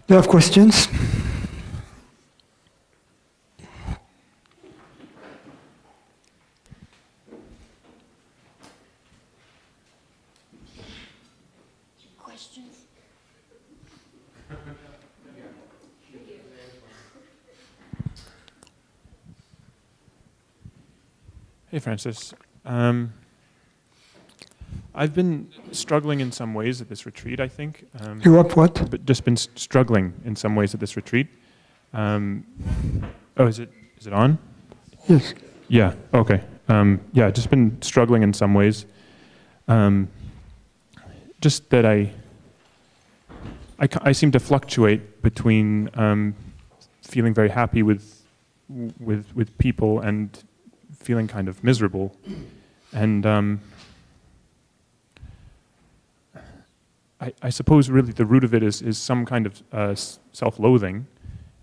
Do you have questions? Questions? Hey, Francis. I've been struggling in some ways at this retreat, I think. You what? But just been struggling in some ways at this retreat. Oh, is it on? Yes. Yeah, okay. Yeah, just been struggling in some ways. Just that I seem to fluctuate between feeling very happy with people and feeling kind of miserable. And I suppose really the root of it is some kind of self-loathing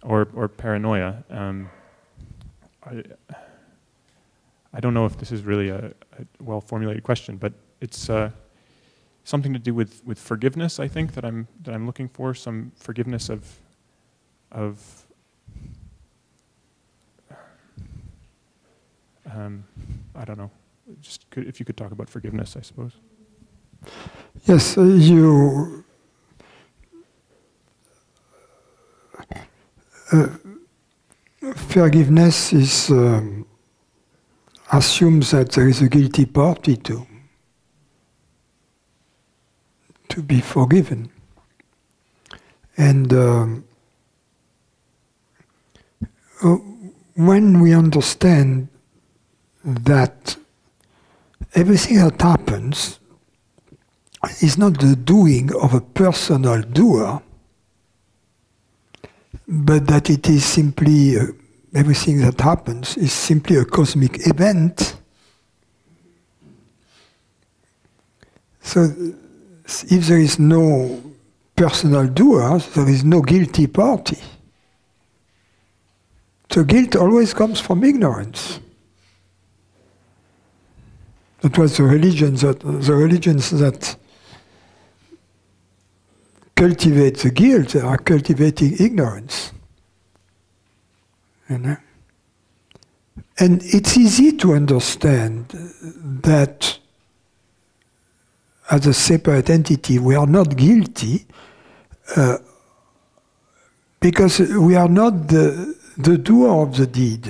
or paranoia. I don't know if this is really a well-formulated question, but it's something to do with forgiveness. I think that I'm looking for some forgiveness of I don't know. Just if you could talk about forgiveness, I suppose. Yes, forgiveness is assumes that there is a guilty party to be forgiven, and when we understand that everything that happens is not the doing of a personal doer, but that it is simply everything that happens is simply a cosmic event. So if there is no personal doer, there is no guilty party. So guilt always comes from ignorance. That was the religions that cultivate the guilt, they are cultivating ignorance. You know? And it's easy to understand that as a separate entity we are not guilty because we are not the doer of the deed.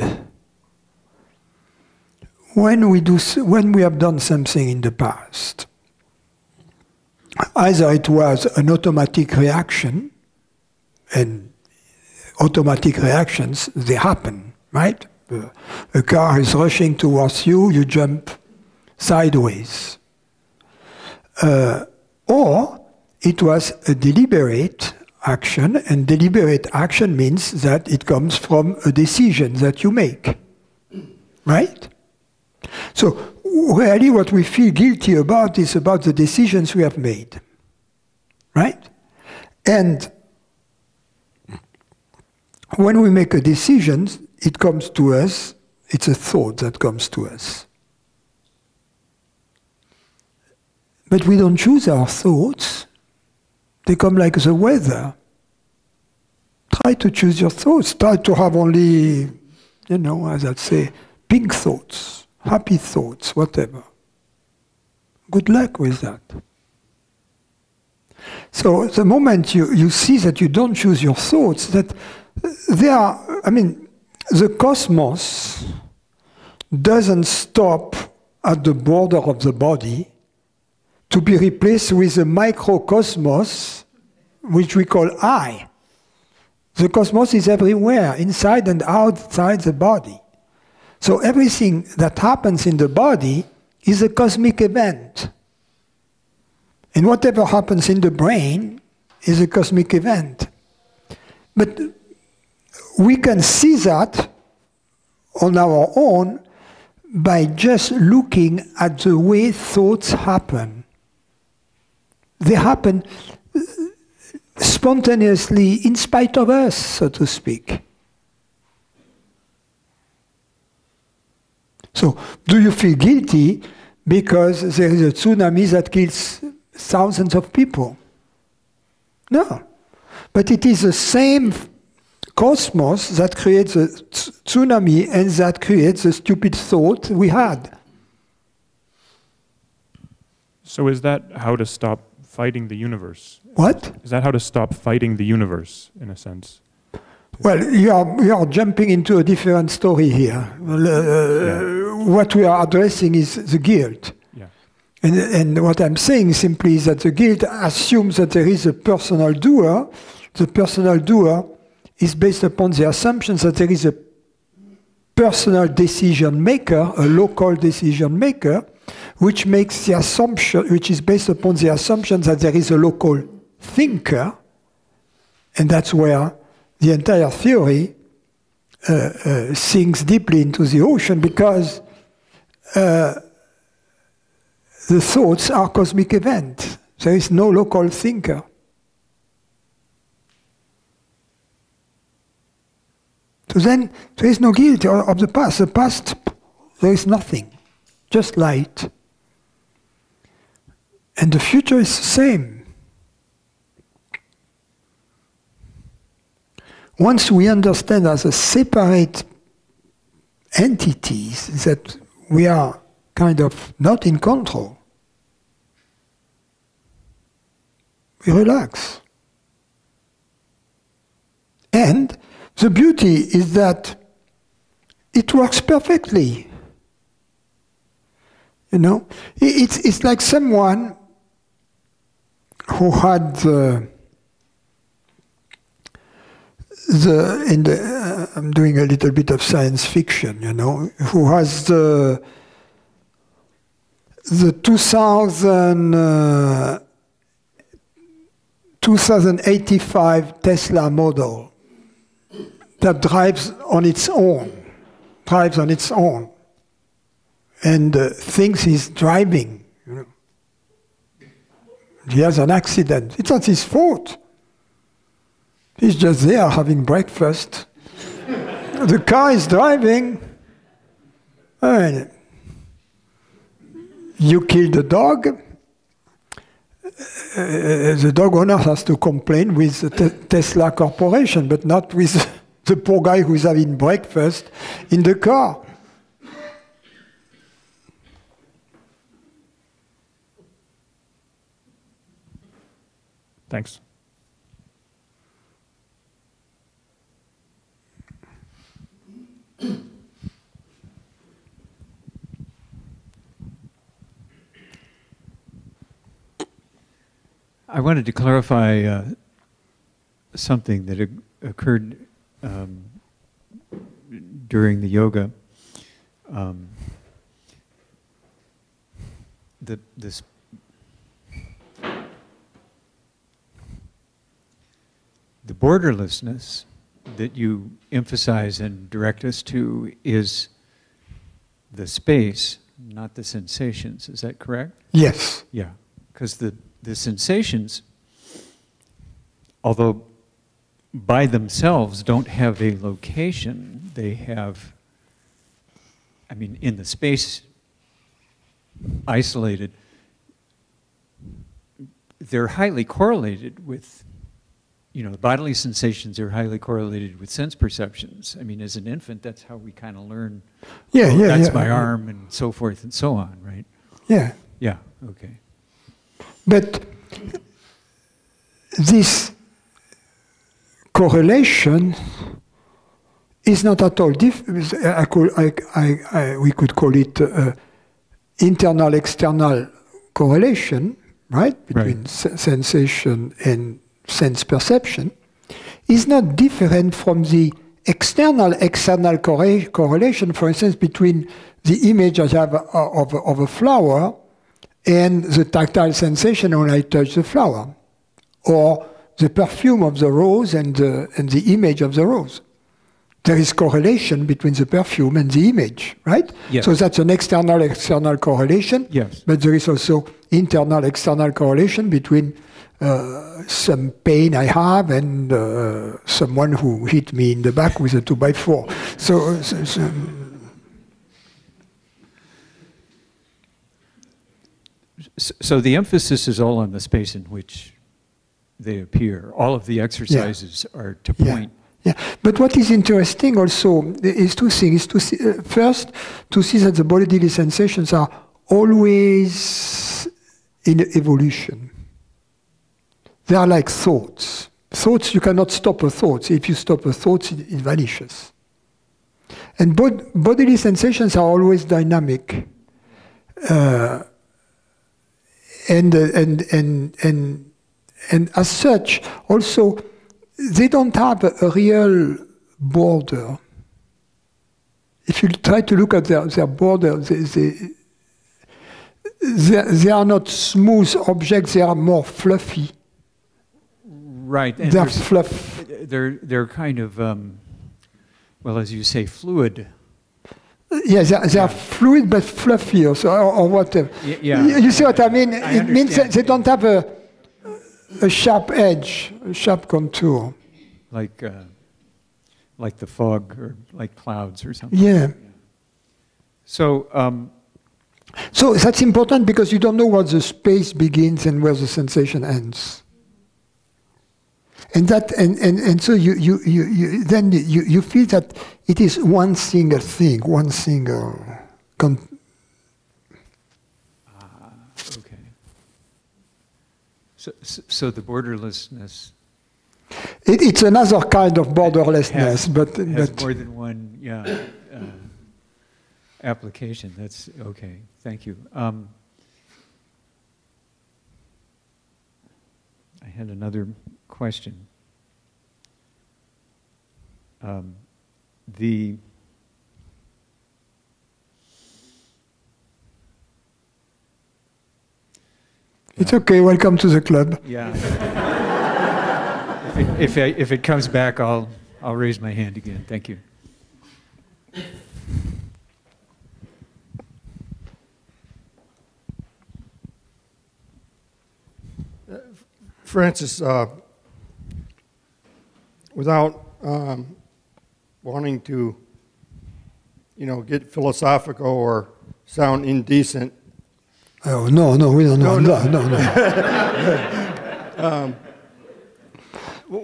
When we have done something in the past, either it was an automatic reaction, and automatic reactions, they happen, right? A car is rushing towards you, you jump sideways. Or it was a deliberate action, and deliberate action means that it comes from a decision that you make, right? So really what we feel guilty about is about the decisions we have made, right? And when we make a decision, it comes to us, it's a thought that comes to us. But we don't choose our thoughts, they come like the weather. Try to choose your thoughts, try to have only, you know, as I'd say, pink thoughts. Happy thoughts, whatever. Good luck with that. So the moment you see that you don't choose your thoughts, that they are, I mean, the cosmos doesn't stop at the border of the body to be replaced with a microcosmos, which we call I. The cosmos is everywhere, inside and outside the body. So everything that happens in the body is a cosmic event. And whatever happens in the brain is a cosmic event. But we can see that on our own by just looking at the way thoughts happen. They happen spontaneously in spite of us, so to speak. So, do you feel guilty because there is a tsunami that kills thousands of people? No. But it is the same cosmos that creates a tsunami and that creates the stupid thought we had. So is that how to stop fighting the universe? What? Is that how to stop fighting the universe, in a sense? Well, you are jumping into a different story here. What we are addressing is the guilt. Yeah. And what I'm saying simply is that the guilt assumes that there is a personal doer. The personal doer is based upon the assumption that there is a personal decision maker, a local decision maker, which makes the assumption, which is based upon the assumption that there is a local thinker, and that's where the entire theory sinks deeply into the ocean, because the thoughts are cosmic events. There is no local thinker. So then, there is no guilt of the past. The past, there is nothing, just light. And the future is the same. Once we understand as a separate entities that we are kind of not in control, we relax. And the beauty is that it works perfectly. You know, it's like someone who had I'm doing a little bit of science fiction, you know, who has the 2085 Tesla model that drives on its own, and thinks he's driving. You know. He has an accident. It's not his fault. He's just there having breakfast. The car is driving. And you kill the dog. The dog owner has to complain with the Tesla Corporation, but not with the poor guy who's having breakfast in the car. Thanks. I wanted to clarify something that occurred during the yoga. The borderlessness that you emphasize and direct us to is the space, not the sensations. Is that correct? Yes. Yeah, because the sensations, although by themselves don't have a location, they have, I mean, in the space, isolated, they're highly correlated with, you know, the bodily sensations are highly correlated with sense perceptions. I mean, as an infant, that's how we kind of learn, that's my arm and so forth and so on, right? Yeah. Yeah, okay. But this correlation is not at all we could call it internal-external correlation, right, between sensation and sense perception, is not different from the external correlation, for instance, between the image I have of a flower and the tactile sensation when I touch the flower, or the perfume of the rose and the image of the rose. There is correlation between the perfume and the image, right? Yes. So that's an external correlation. Yes. But there is also internal-external correlation between some pain I have and someone who hit me in the back with a 2x4. So the emphasis is all on the space in which they appear. All of the exercises are to point. Yeah, but what is interesting also is two things. First, to see that the bodily sensations are always in evolution. They are like thoughts. Thoughts, you cannot stop a thought. If you stop a thought, it vanishes. And bodily sensations are always dynamic. And as such, also, they don't have a real border. If you try to look at their border, they are not smooth objects, they are more fluffy. Right. And they're fluff. They're kind of, well, as you say, fluid. Yeah, they are fluid but fluffy or whatever. Yeah. You see what I mean? It means that they don't have a sharp edge, a sharp contour. Like the fog or like clouds or something. Yeah. So that's important because you don't know where the space begins and where the sensation ends. And so you feel that it is one single thing, one single. Okay. So the borderlessness. It's another kind of borderlessness, but more than one, application. That's okay. Thank you. I had another question. It's okay. Welcome to the club. Yeah. If it comes back, I'll raise my hand again. Thank you. Francis, without wanting to, get philosophical or sound indecent. Oh no, we don't know. No.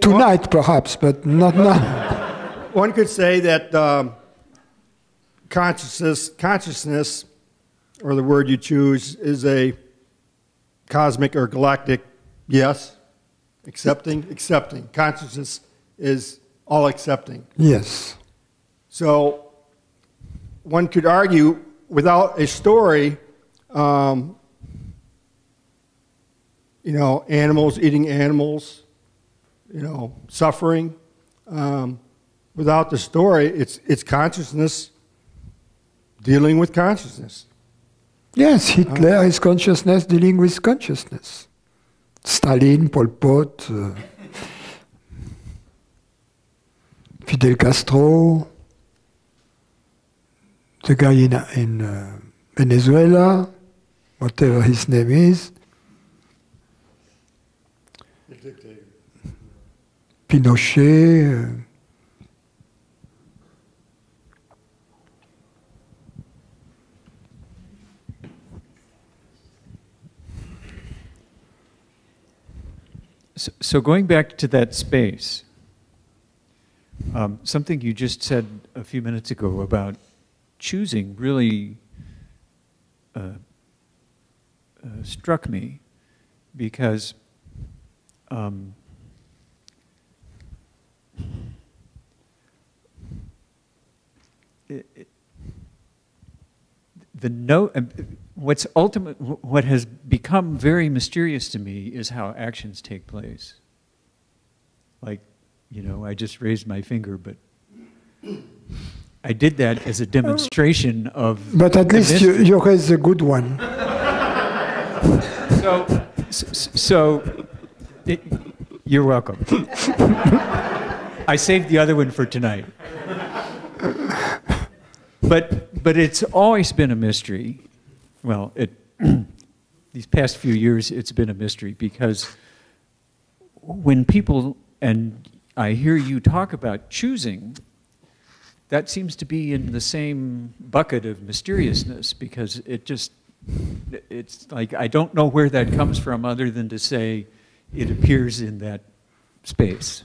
Tonight, perhaps, but not now. One could say that consciousness, or the word you choose, is a cosmic or galactic yes. Accepting. Consciousness is all accepting. Yes. So one could argue without a story, animals eating animals, suffering. Without the story, it's consciousness dealing with consciousness. Yes, Hitler is consciousness dealing with consciousness. Stalin, Pol Pot, Fidel Castro, the guy in Venezuela, whatever his name is. Pinochet. So going back to that space, something you just said a few minutes ago about choosing really struck me, because what has become very mysterious to me is how actions take place. Like, you know, I just raised my finger, but I did that as a demonstration of. But at least you raised a good one. You're welcome. I saved the other one for tonight. But it's always been a mystery. Well, these past few years, it's been a mystery because when people, and I hear you talk about choosing, that seems to be in the same bucket of mysteriousness because it's like I don't know where that comes from other than to say it appears in that space.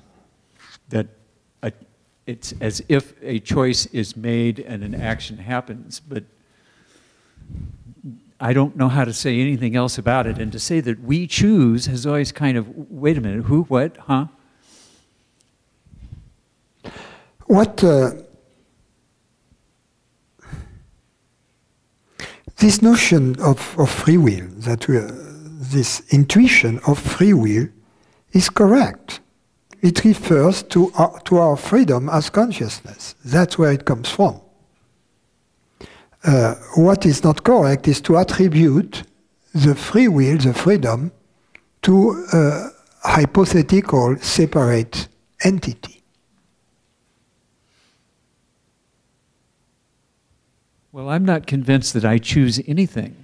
That it's as if a choice is made and an action happens, but I don't know how to say anything else about it. And to say that we choose has always kind of, wait a minute, who, what, huh? This notion of free will, this intuition of free will, is correct. It refers to our freedom as consciousness. That's where it comes from. What is not correct is to attribute the free will, the freedom, to a hypothetical separate entity. Well, I'm not convinced that I choose anything.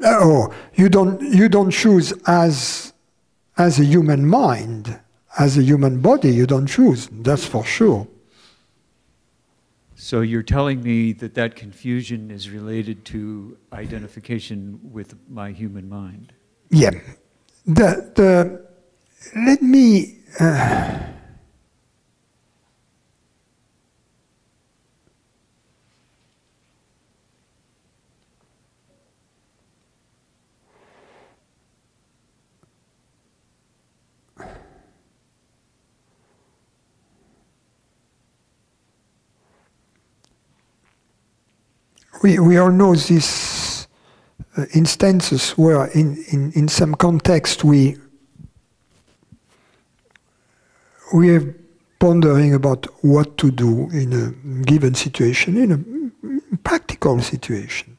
Oh, you don't choose as a human mind, as a human body. You don't choose. That's for sure. So you're telling me that that confusion is related to identification with my human mind? Yeah. Let me. We all know these instances where in some context we are pondering about what to do in a given situation, in a practical situation.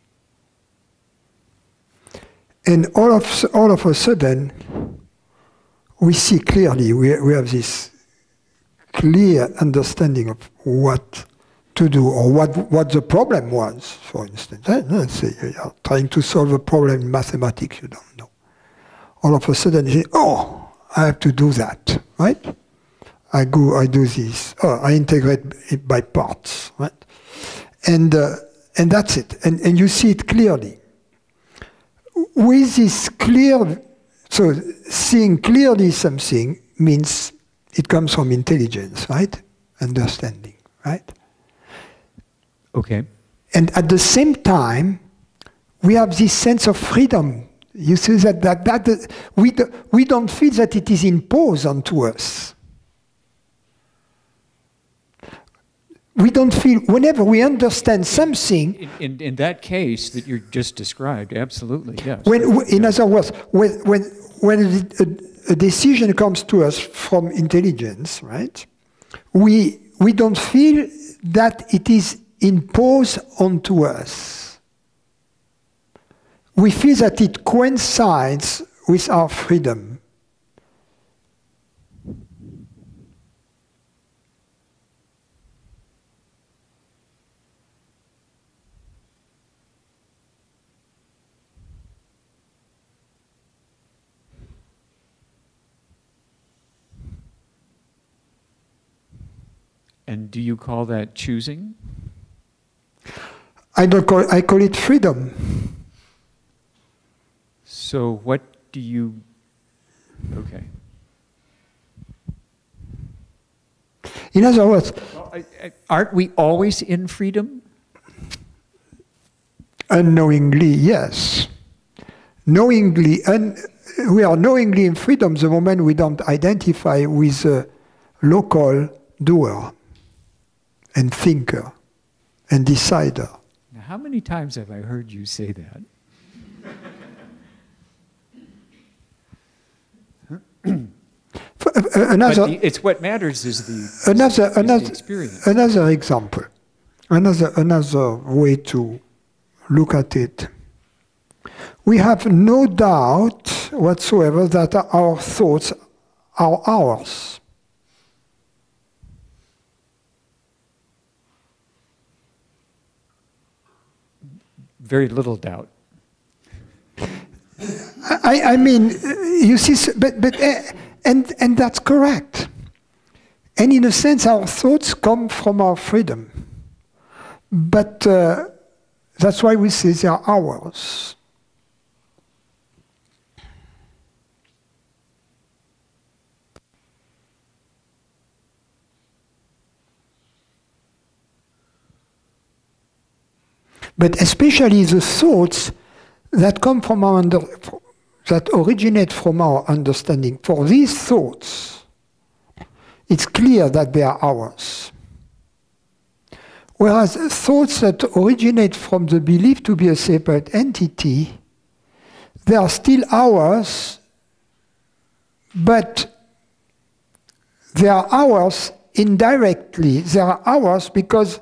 And all of a sudden, we see clearly, we have this clear understanding of what to do, or what the problem was, for instance. Let's say you're trying to solve a problem in mathematics you don't know. All of a sudden you say, oh, I have to do that, right? I do this, I integrate it by parts, right? And that's it, and you see it clearly. With this clear, so seeing clearly something means it comes from intelligence, right? Understanding, right? Okay. And at the same time, we have this sense of freedom. You see that we don't feel that it is imposed onto us. We don't feel, whenever we understand something... In that case that you just described, absolutely, yes. In other words, when a decision comes to us from intelligence, right, we don't feel that it is imposed onto us. We feel that it coincides with our freedom. And do you call that choosing? I call it freedom. So what do you, okay. In other words... Aren't we always in freedom? Unknowingly, yes. Knowingly, we are knowingly in freedom the moment we don't identify with a local doer. and thinker and decider. Now, how many times have I heard you say that? It's what matters is the experience. Another example, another way to look at it. We have no doubt whatsoever that our thoughts are ours. Very little doubt. I mean, you see, and that's correct. And in a sense, our thoughts come from our freedom. But that's why we say they are ours. But especially the thoughts that come from our that originate from our understanding. For these thoughts, it's clear that they are ours. Whereas thoughts that originate from the belief to be a separate entity, they are still ours, but they are ours indirectly. They are ours because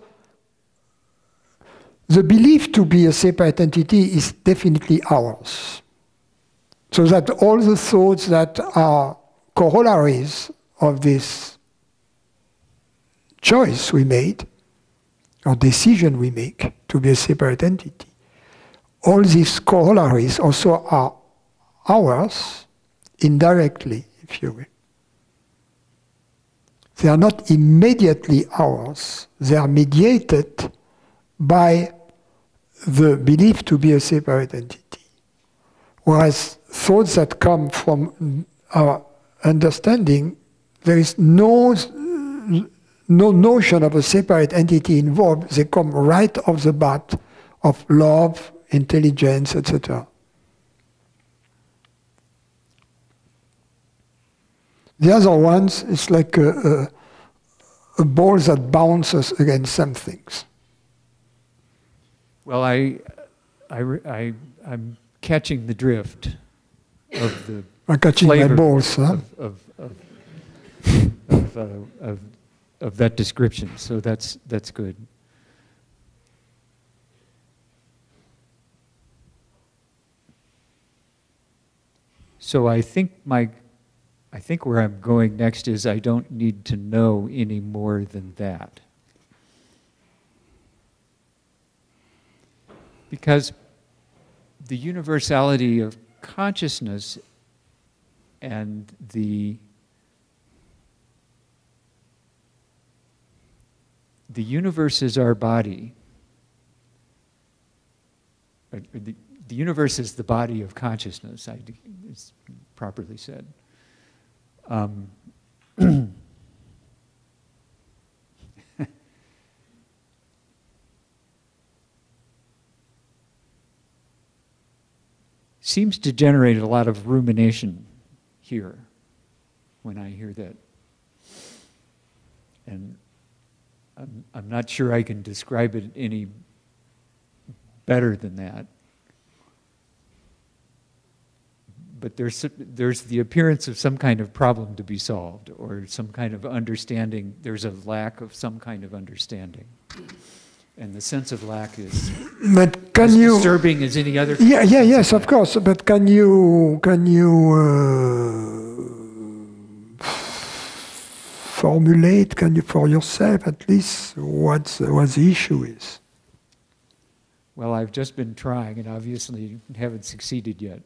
the belief to be a separate entity is definitely ours. So that all the thoughts that are corollaries of this choice we made, or decision we make to be a separate entity, all these corollaries also are ours indirectly, if you will. They are not immediately ours. They are mediated by the belief to be a separate entity. Whereas thoughts that come from our understanding, there is no notion of a separate entity involved. They come right off the bat of love, intelligence, etc. The other ones, it's like a ball that bounces against some things. Well, I'm catching the drift of the I'm catching my balls, huh? of that description. So that's good. So I think where I'm going next is I don't need to know any more than that. Because the universality of consciousness and the universe is our body. The universe is the body of consciousness, it's properly said. Seems to generate a lot of rumination here when I hear that. And I'm not sure I can describe it any better than that. But there's the appearance of some kind of problem to be solved, or some kind of understanding. There's a lack of some kind of understanding. And the sense of lack is as disturbing as any other. Yes, of course. But can you formulate? Can you, for yourself at least, what the issue is? Well, I've just been trying, and obviously haven't succeeded yet.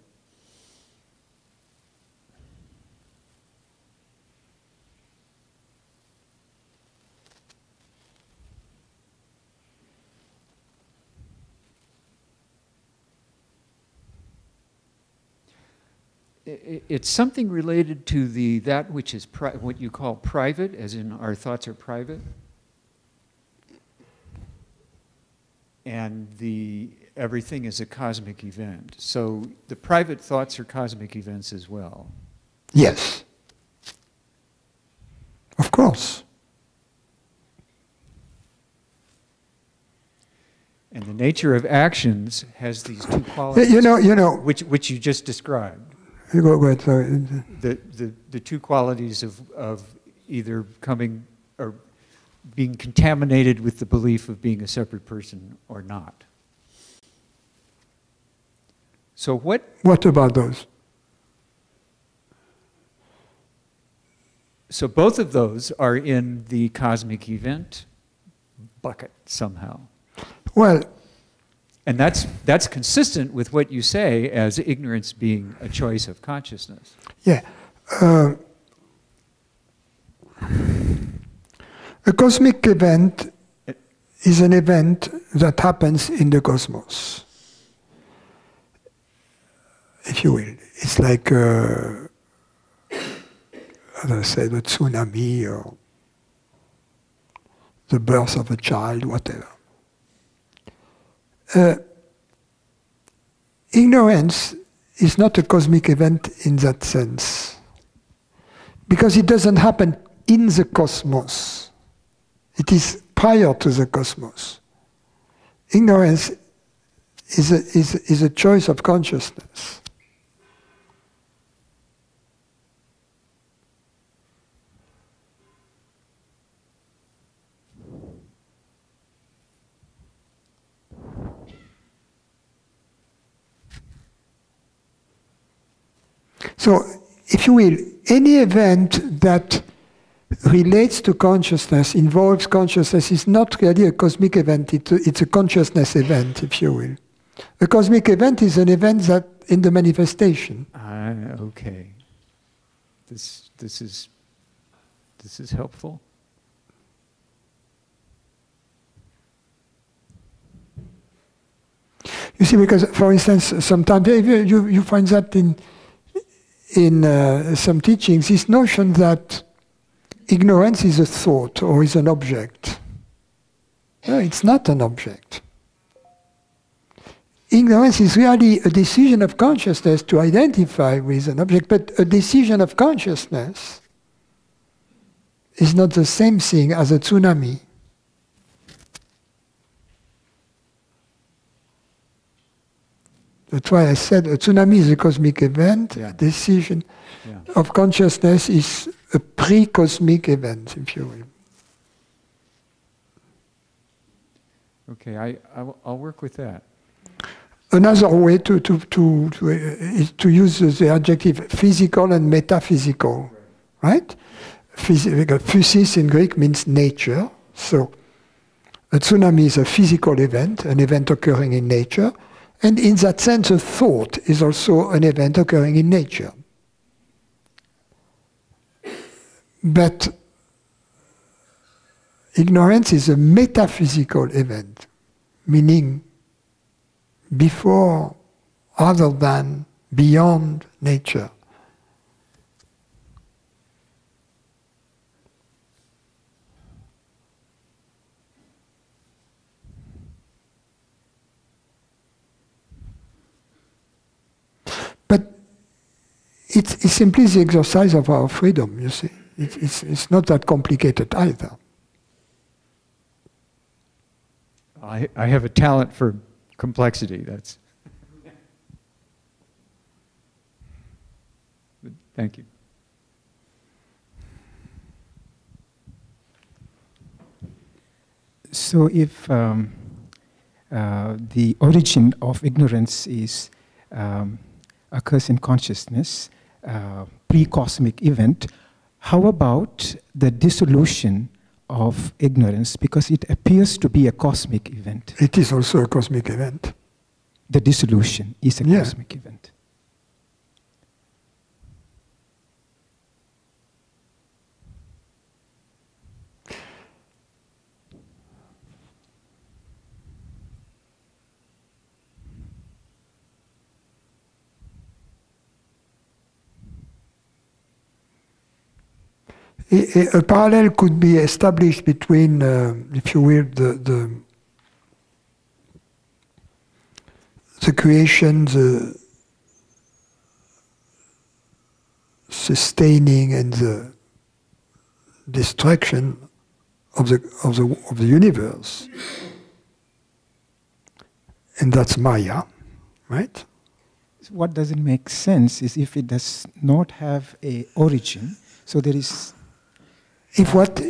It's something related to that which is what you call private, as in our thoughts are private, and everything is a cosmic event. So the private thoughts are cosmic events as well. Yes, of course. And the nature of actions has these two qualities, which you just described. You go ahead, sorry. The two qualities of either coming or being contaminated with the belief of being a separate person or not. So what about those? So both of those are in the cosmic event bucket somehow. Well, and that's consistent with what you say as ignorance being a choice of consciousness. Yeah. A cosmic event is an event that happens in the cosmos, if you will. It's like, as I said, a tsunami or the birth of a child, whatever. Ignorance is not a cosmic event in that sense, because it doesn't happen in the cosmos. It is prior to the cosmos. Ignorance is a choice of consciousness. So, if you will, any event that relates to consciousness, involves consciousness, is not really a cosmic event, it's a consciousness event, if you will. A cosmic event is an event that in the manifestation. Okay. This is helpful. You see, because, for instance, sometimes you find that in some teachings, this notion that ignorance is a thought or is an object. No, it's not an object. Ignorance is really a decision of consciousness to identify with an object, but a decision of consciousness is not the same thing as a tsunami. That's why I said a tsunami is a cosmic event, a decision of consciousness is a pre-cosmic event, if you will. Okay, I'll work with that. Another way is to use the adjective physical and metaphysical, right? Physis in Greek means nature, so a tsunami is a physical event, an event occurring in nature, and in that sense a thought is also an event occurring in nature. But ignorance is a metaphysical event, meaning before, other than, beyond nature. But it's simply the exercise of our freedom, you see. It's not that complicated either. I have a talent for complexity. That's. Thank you. So if the origin of ignorance occurs in consciousness, pre-cosmic event, how about the dissolution of ignorance? Because it appears to be a cosmic event. It is also a cosmic event. The dissolution is a cosmic event. A parallel could be established between, if you will, the creation, the sustaining, and the destruction of the universe. and that's Maya, right? What doesn't make sense is if it does not have a origin, so there is... If what?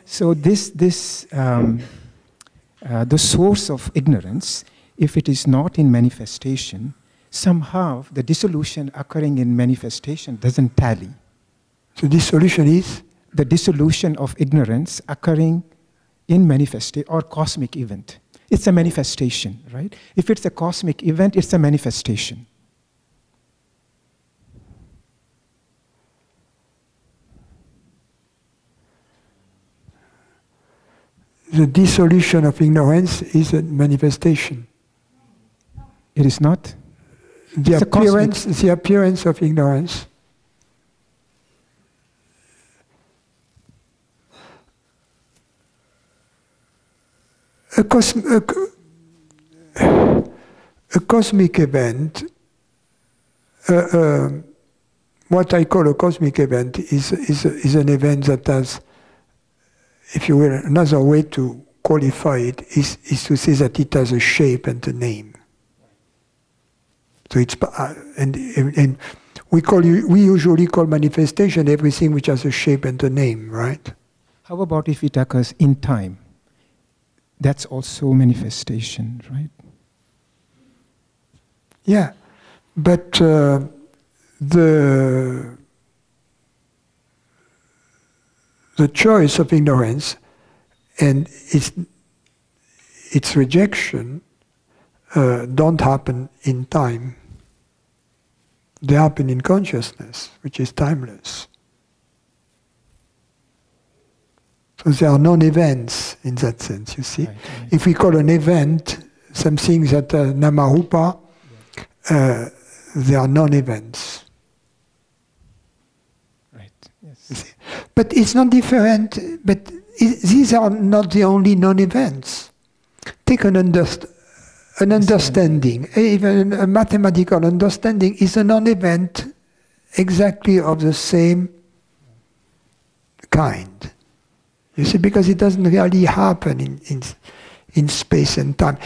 So the source of ignorance, if it is not in manifestation, somehow the dissolution occurring in manifestation doesn't tally. So dissolution is? The dissolution of ignorance occurring in manifestation or cosmic event. It's a manifestation, right? If it's a cosmic event, it's a manifestation. The dissolution of ignorance is a manifestation. It is not? The appearance of ignorance. A cosmic event, what I call a cosmic event is an event that has, if you will, another way to qualify it is to say that it has a shape and a name. So it's and we usually call manifestation everything which has a shape and a name, right? How about if it occurs in time? That's also manifestation, right? Yeah, but the choice of ignorance and its rejection don't happen in time. They happen in consciousness, which is timeless. So they are non-events in that sense, you see. Right. If we call an event something that Namarupa, they are non-events. Right, yes. But it's not different, but these are not the only non-events. Take an understanding, even a mathematical understanding is a non-event exactly of the same kind. You see, because it doesn't really happen in space and time.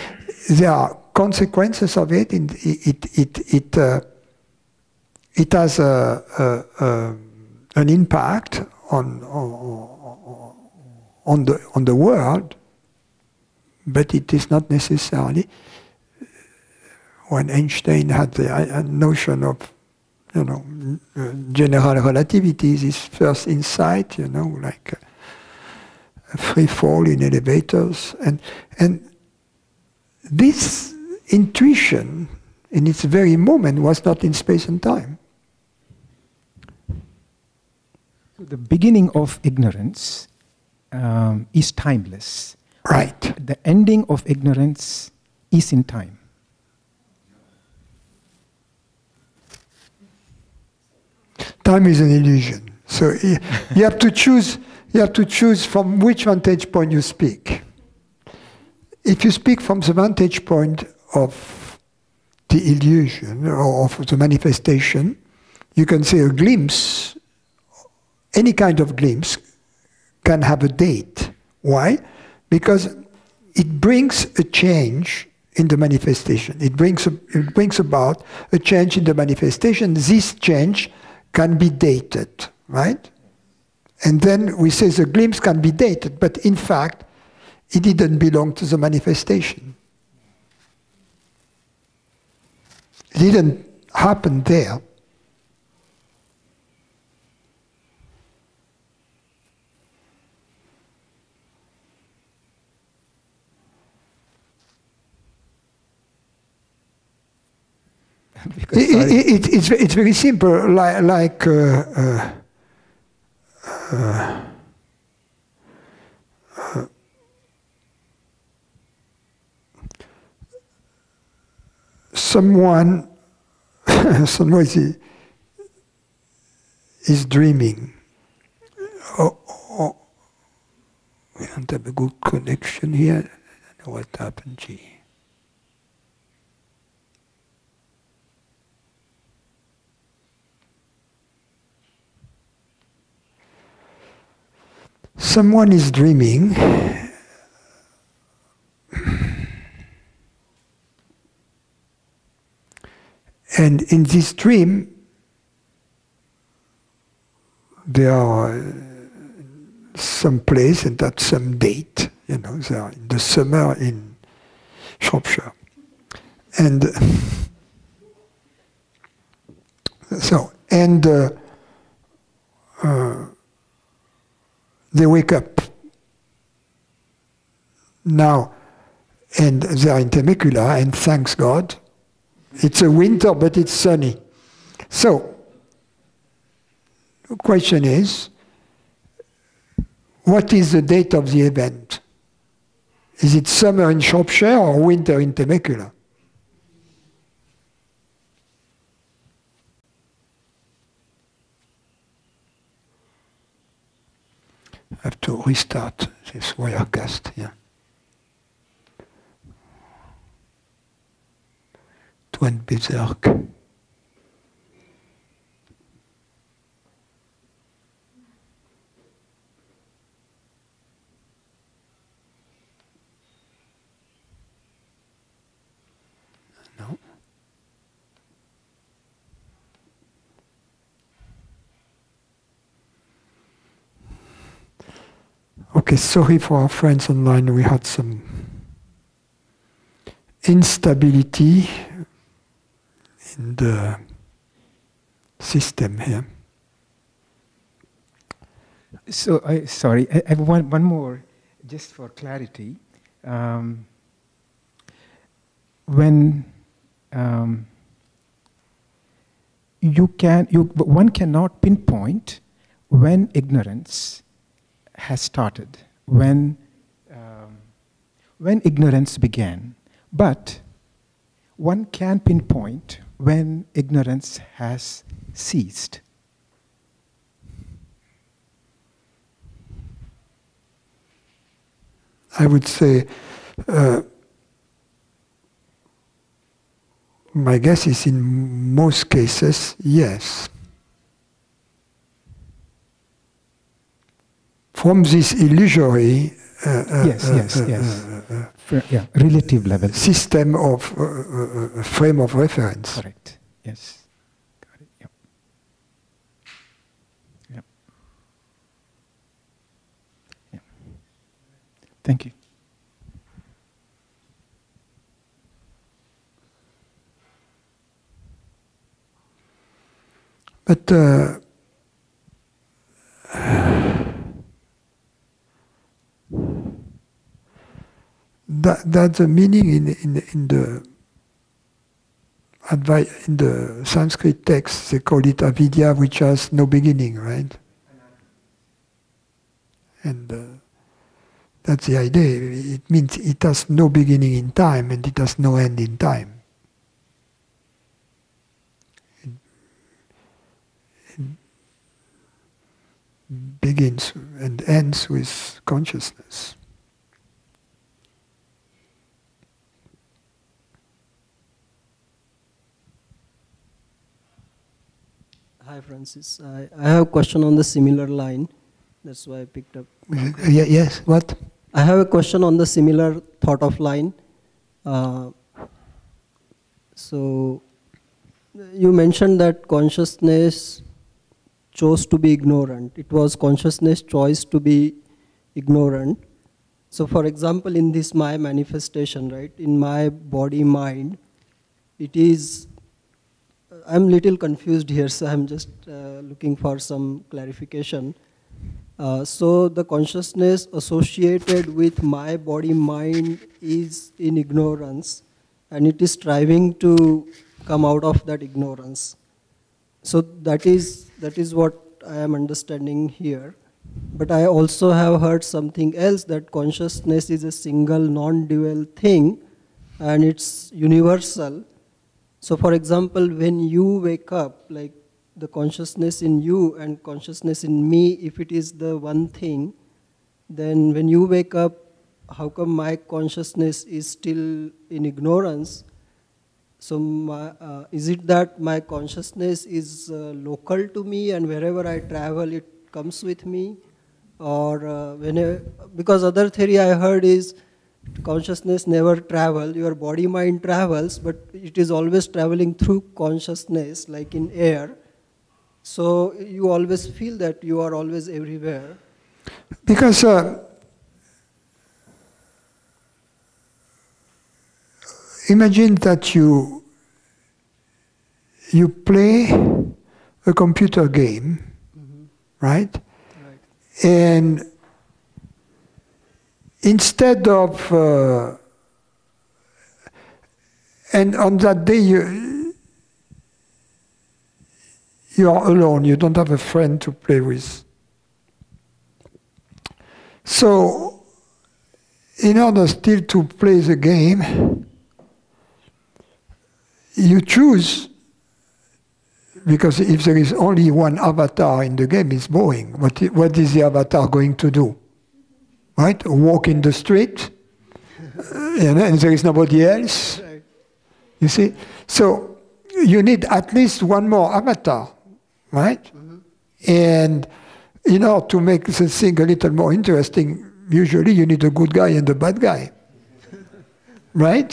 There are consequences of it. It has an impact on the world, but it is not necessarily. When Einstein had the notion of, general relativity, this first insight, like free fall in elevators, and this intuition in its very moment was not in space and time. So the beginning of ignorance is timeless. Right. The ending of ignorance is in time. Time is an illusion. So you have to choose. You have to choose from which vantage point you speak. If you speak from the vantage point of the illusion or of the manifestation, you can say a glimpse, any kind of glimpse, can have a date. Why? Because it brings a change in the manifestation. It brings about a change in the manifestation. This change can be dated, right? And then we say the glimpse can be dated, but in fact, it didn't belong to the manifestation. It didn't happen there. It's very simple, like someone is dreaming. We don't have a good connection here. I don't know what happened, gee. Someone is dreaming, And in this dream, there are some place and at some date, you know, they are in the summer in Shropshire. And they wake up now, and they are in Temecula, and thanks God, it's a winter, but it's sunny. So, the question is, what is the date of the event? Is it summer in Shropshire or winter in Temecula? I have to restart this Wirecast, yeah. It went berserk. No. Okay, sorry for our friends online. We had some instability in the system here. So, sorry, I have one more, just for clarity. When one cannot pinpoint when ignorance has started, when ignorance began, but one can pinpoint when ignorance has ceased. I would say, my guess is in most cases, yes. From this illusory relative level system of frame of reference. Correct. Yes. Got it. Yep. Yep. Yep. Thank you. But that's the meaning in the Sanskrit text. They call it avidya, which has no beginning, right? And that's the idea. It means it has no beginning in time, and it has no end in time. It begins and ends with consciousness. Hi Francis, I have a question on the similar line. That's why I picked up. Yes, what? I have a question on the similar thought of line. So, you mentioned that consciousness chose to be ignorant. It was consciousness' choice to be ignorant. So, for example, in this my manifestation, right, in my body-mind, it is, I'm little confused here, so I'm just looking for some clarification. So the consciousness associated with my body-mind is in ignorance, and it is striving to come out of that ignorance. So that is what I am understanding here. But I also have heard something else, that consciousness is a single non-dual thing, and it's universal. So for example, when you wake up, like the consciousness in you and consciousness in me, if it is the one thing, then when you wake up, how come my consciousness is still in ignorance? So is it that my consciousness is local to me, and wherever I travel it comes with me? Or because other theory I heard is consciousness never travels. Your body-mind travels, but it is always traveling through consciousness, like in air. So you always feel that you are always everywhere. Because imagine that you play a computer game, right? And instead of, and on that day you are alone, you don't have a friend to play with. So, in order still to play the game, you choose, because if there is only one avatar in the game, it's boring. What is the avatar going to do? Right? Walk in the street, and there is nobody else. You see? So you need at least one more avatar, right? And in order to make the thing a little more interesting, usually you need a good guy and a bad guy. Right?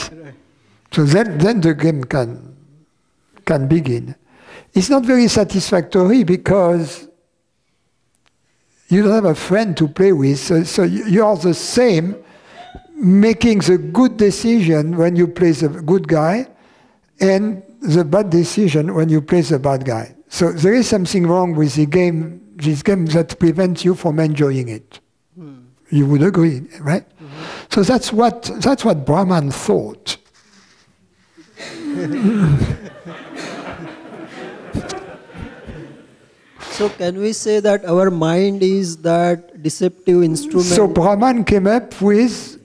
So then the game can begin. It's not very satisfactory because you don't have a friend to play with, so you are the same, making the good decision when you play the good guy, and the bad decision when you play the bad guy. So there is something wrong with this game that prevents you from enjoying it. You would agree, right? So that's what Brahman thought. So can we say that our mind is that deceptive instrument? So Brahman came up with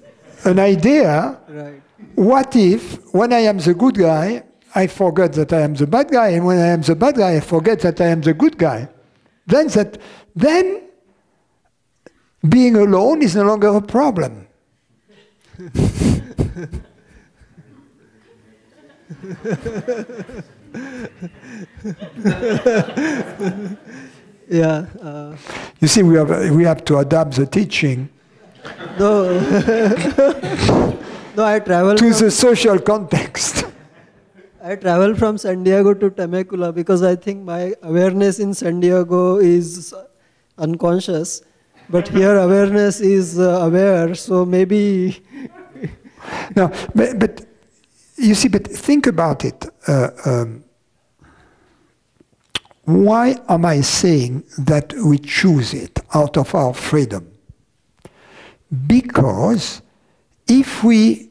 an idea. Right. What if, when I am the good guy, I forget that I am the bad guy, and when I am the bad guy, I forget that I am the good guy? Then being alone is no longer a problem. Yeah. You see, we have to adapt the teaching No, I travel to the social context. I travel from San Diego to Temecula because I think my awareness in San Diego is unconscious, but here awareness is aware. So maybe. No, but you see, but think about it. Why am I saying that we choose it out of our freedom? Because if we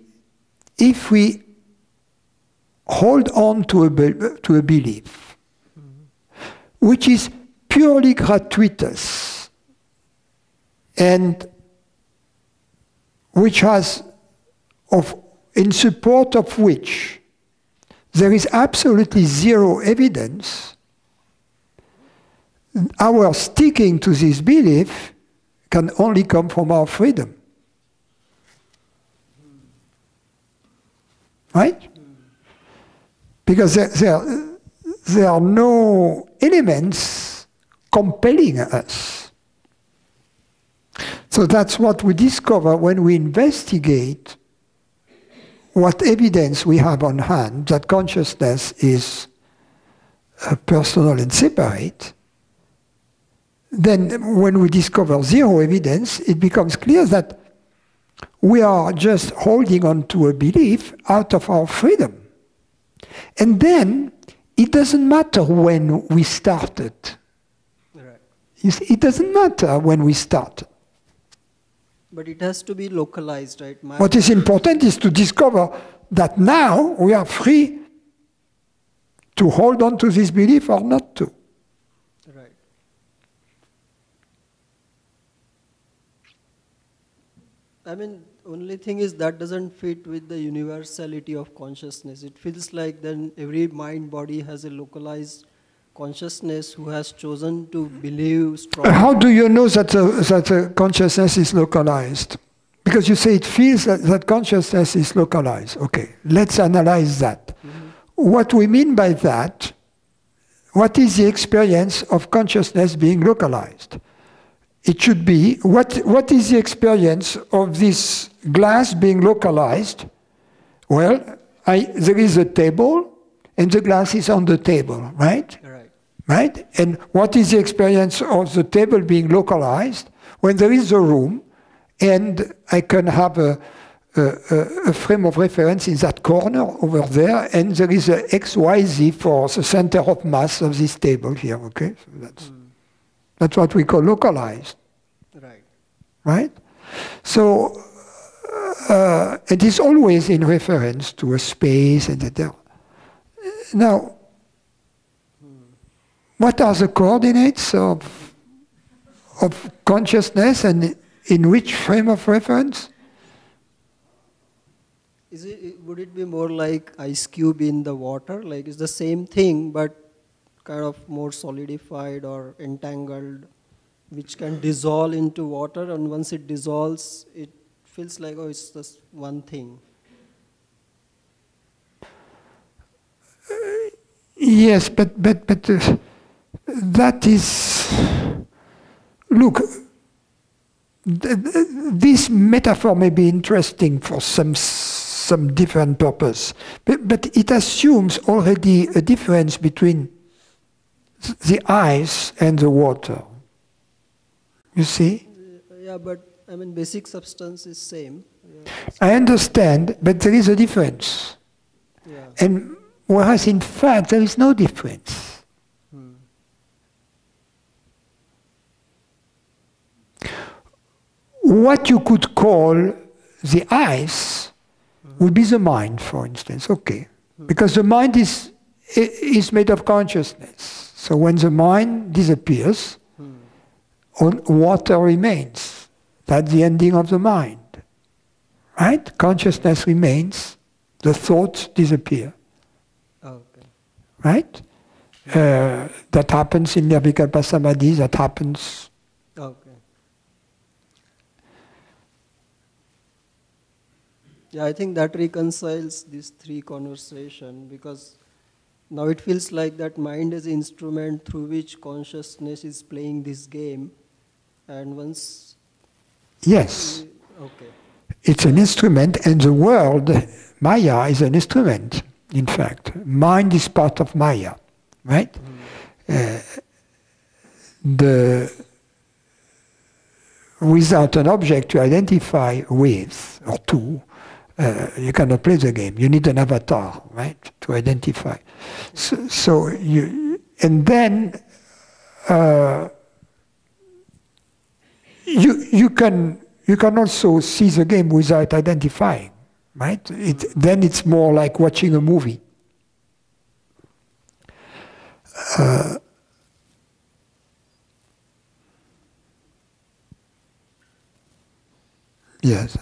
hold on to a belief which is purely gratuitous and which has in support of which there is absolutely zero evidence, our sticking to this belief can only come from our freedom. Right? Because there are no elements compelling us. So that's what we discover when we investigate what evidence we have on hand that consciousness is personal and separate. Then when we discover zero evidence, it becomes clear that we are just holding on to a belief out of our freedom. And then it doesn't matter when we started. Right. You see, it doesn't matter when we started. But it has to be localized, right? What is important is to discover that now we are free to hold on to this belief or not to. Right. I mean, only thing is that doesn't fit with the universality of consciousness. It feels like then every mind body has a localized consciousness who has chosen to believe strongly. How do you know that the consciousness is localized? Because you say it feels that consciousness is localized. Okay, let's analyze that. What we mean by that, what is the experience of consciousness being localized? it should be, what is the experience of this glass being localized? Well, there is a table, and the glass is on the table, right? Right. Right? And what is the experience of the table being localized when there is a room, and I can have a frame of reference in that corner over there, and there is a XYZ for the center of mass of this table here, okay? So that's what we call localized. Right. Right? So it is always in reference to a space, etc. Now, what are the coordinates of consciousness, and in which frame of reference? Would it be more like ice cube in the water? Like it's the same thing, but kind of more solidified or entangled, which can dissolve into water, and once it dissolves, it feels like, oh, it's just one thing. Yes, but that is, look, this metaphor may be interesting for some different purpose, but it assumes already a difference between the ice and the water. You see? Yeah, but I mean, basic substance is same. Yeah. I understand, but there is a difference. Yeah. And whereas in fact there is no difference. What you could call the ice would be the mind, for instance. Okay, because the mind is made of consciousness. So when the mind disappears, water remains. That's the ending of the mind. Right? Consciousness remains. The thoughts disappear. Okay. Right? That happens in Nirvikalpa Samadhi. That happens. Okay. Yeah, I think that reconciles these three conversations, because now it feels like that mind is the instrument through which consciousness is playing this game, and once... Yes. Okay. It's an instrument, and the world, Maya, is an instrument, in fact. Mind is part of Maya, right? Without an object to identify with, or to, you cannot play the game. You need an avatar, right, to identify. So you, and then you can also see the game without identifying, right? Then it's more like watching a movie. Yes.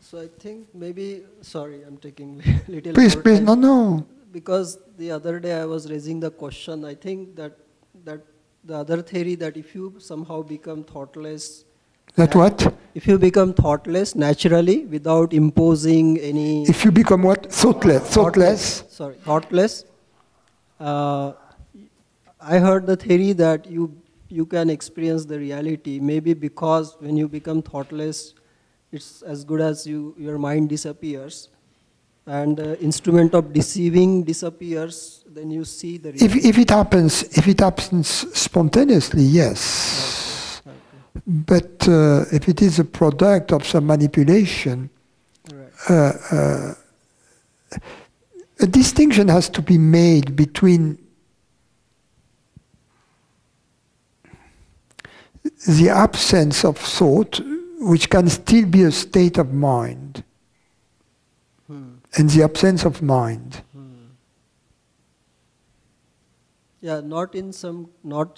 So I think maybe, sorry, I'm taking little Please, more please, time. no. Because the other day I was raising the question, I think that the other theory that if you somehow become thoughtless... That what? If you become thoughtless naturally without imposing any... If you become what? Thoughtless. Thoughtless. Sorry, thoughtless. I heard the theory that you can experience the reality, maybe because when you become thoughtless, it's as good as your mind disappears, and the instrument of deceiving disappears, then you see the reality. If it happens spontaneously, yes. Okay. But if it is a product of some manipulation, Right. A distinction has to be made between the absence of thought, which can still be a state of mind, and the absence of mind. Yeah, not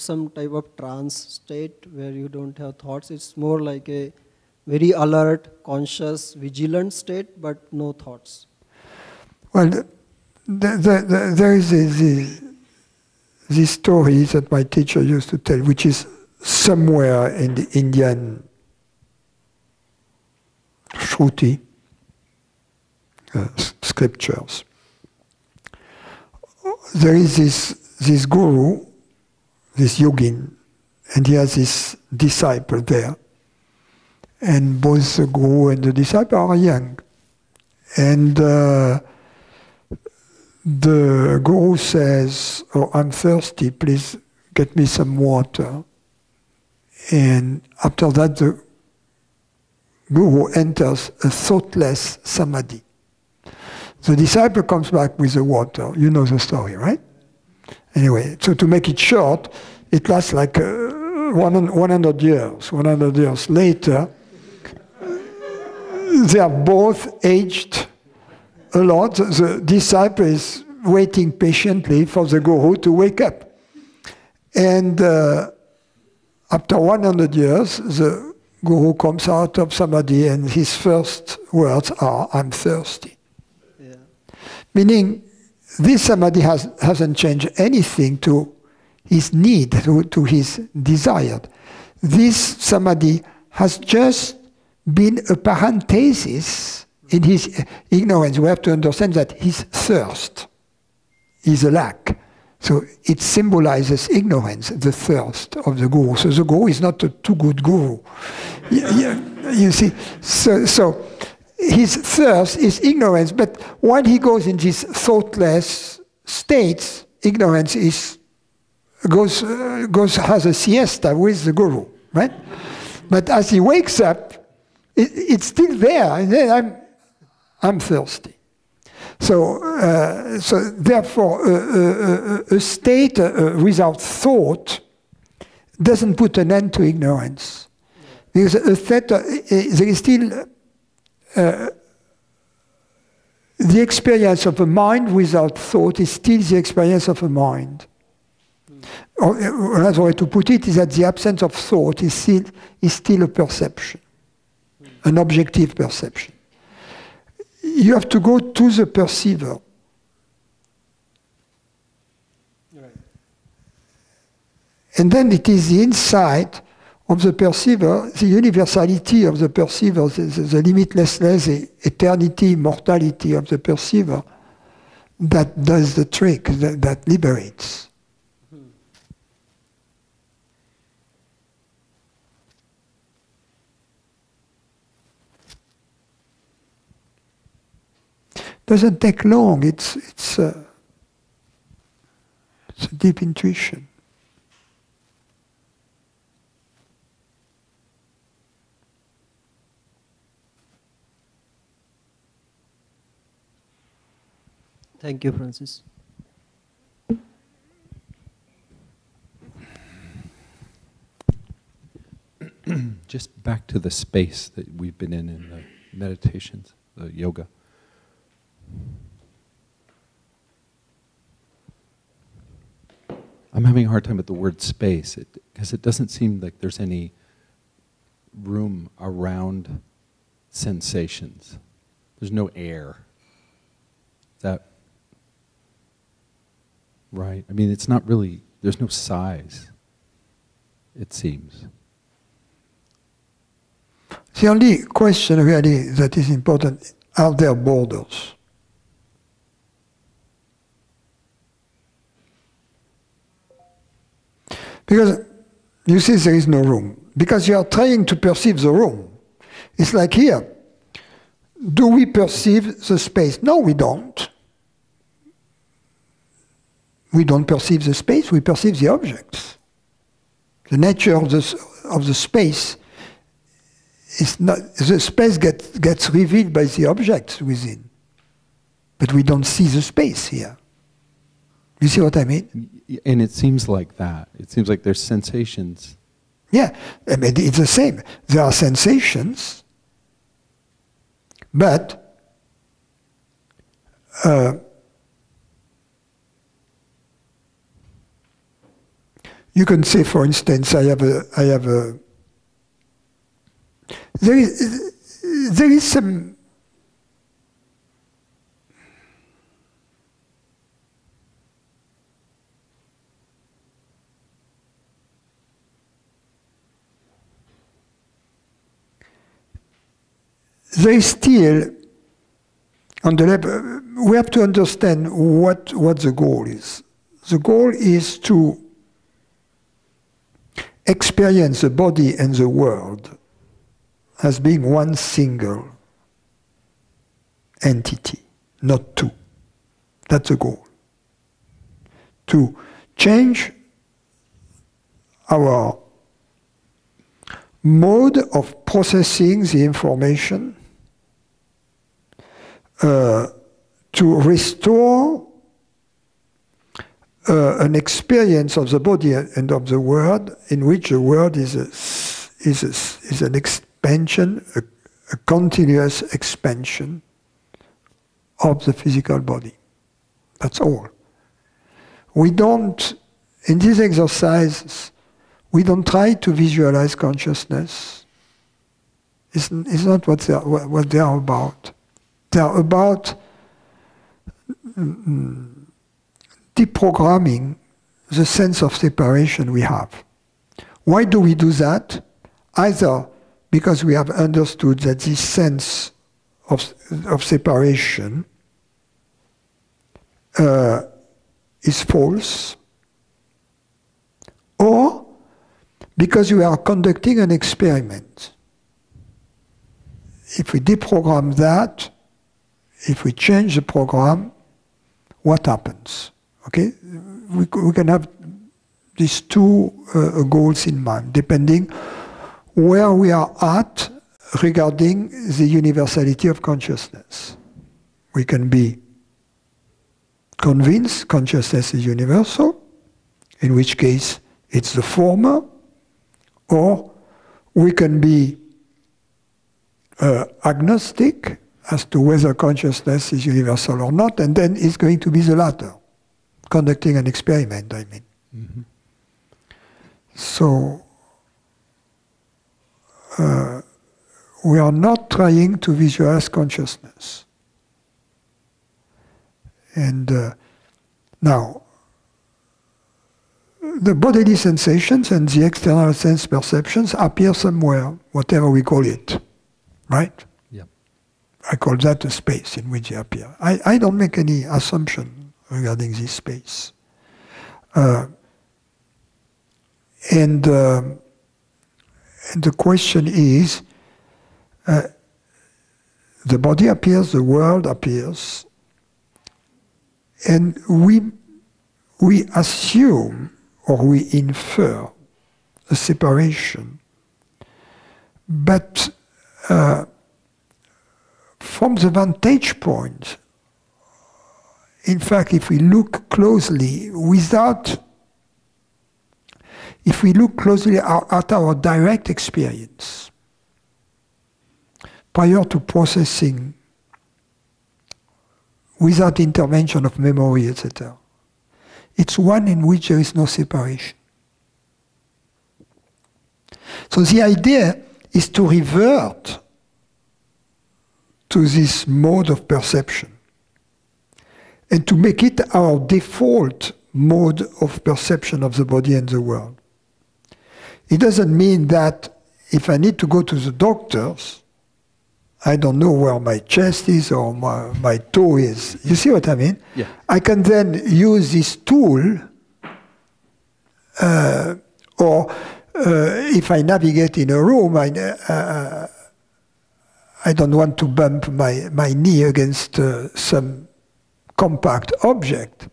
some type of trance state where you don't have thoughts. It's more like a very alert, conscious, vigilant state, but no thoughts. Well, there is this story that my teacher used to tell, which is somewhere in the Indian Shruti scriptures. There is this guru, this yogin, and he has his disciple there. And both the guru and the disciple are young. And the guru says, "Oh, I'm thirsty, please get me some water." And after that, the guru enters a thoughtless samadhi. The disciple comes back with the water. You know the story, right? Anyway, so to make it short, it lasts like 100 years. 100 years later, they are both aged a lot. The disciple is waiting patiently for the guru to wake up. And after 100 years, the guru comes out of samadhi and his first words are, "I'm thirsty." Yeah. Meaning, this samadhi hasn't changed anything to his need, to his desire. This samadhi has just been a parenthesis in his ignorance. We have to understand that his thirst is a lack. So it symbolizes ignorance, the thirst of the guru. So the guru is not a too good guru. You see, so his thirst is ignorance, but while he goes in these thoughtless states, ignorance has a siesta with the guru, right? But as he wakes up, it's still there, and then I'm thirsty. So therefore, a state without thought doesn't put an end to ignorance, because there is still the experience of a mind without thought is still the experience of a mind. Or another way to put it is that the absence of thought is still a perception, an objective perception. You have to go to the perceiver. Right. And then it is the insight of the perceiver, the universality of the perceiver, the limitlessness, the eternity, immortality of the perceiver that does the trick, that liberates. Doesn't take long. It's a deep intuition. Thank you, Francis. Just back to the space that we've been in the meditations, the yoga. I'm having a hard time with the word space, because it doesn't seem like there's any room around sensations. There's no air. Is that right? I mean, it's not really, there's no size, it seems. The only question really that is important, are there borders? Because you see there is no room. Because you are trying to perceive the room. It's like here. Do we perceive the space? No, we don't. We don't perceive the space, we perceive the objects. The nature of the space is not, the space gets revealed by the objects within. But we don't see the space here. You see what I mean? And it seems like that. It seems like there's sensations. Yeah, I mean, it's the same. There are sensations, but you can say, for instance, there is some. They still, on the level, we have to understand what the goal is. The goal is to experience the body and the world as being one single entity, not two. That's the goal. To change our mode of processing the information to restore an experience of the body and of the world in which the world is an expansion, a continuous expansion of the physical body. That's all. We don't, in these exercises, we don't try to visualize consciousness. It's not what they are about. They are about deprogramming the sense of separation we have. Why do we do that? Either because we have understood that this sense of separation is false, or because we are conducting an experiment. If we deprogram that, if we change the program, what happens? Okay, we can have these two goals in mind, depending where we are at regarding the universality of consciousness. We can be convinced consciousness is universal, in which case it's the former, or we can be agnostic as to whether consciousness is universal or not, and then it's going to be the latter, conducting an experiment, I mean. Mm-hmm. So, we are not trying to visualize consciousness. And now, the bodily sensations and the external sense perceptions appear somewhere, whatever we call it, right? Yeah. I call that a space in which they appear. I don't make any assumption regarding this space. And the question is, the body appears, the world appears, and we assume or we infer a separation. But from the vantage point, in fact, if we look closely if we look closely at our direct experience, prior to processing, without intervention of memory, etc., it's one in which there is no separation. So the idea is to revert to this mode of perception and to make it our default mode of perception of the body and the world. It doesn't mean that if I need to go to the doctors, I don't know where my chest is or my toe is. You see what I mean? Yeah. I can then use this tool, or if I navigate in a room, I don't want to bump my knee against some compact object.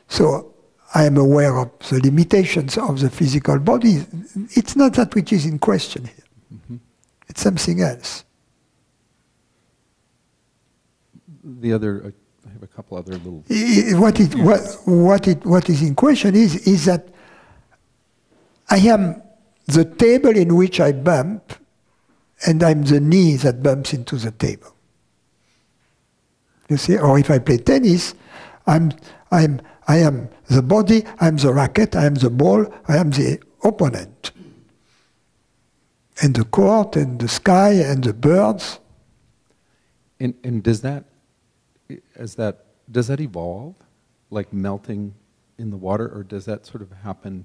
So I am aware of the limitations of the physical body. It's not that which is in question here. Mm-hmm. It's something else. The other, I have a couple other little. What is in question is that I am the table in which I bump, and I'm the knee that bumps into the table. You see, or if I play tennis, I am the body, I'm the racket, I am the ball, I am the opponent, and the court, and the sky, and the birds. And does that evolve, like melting in the water, or does that sort of happen?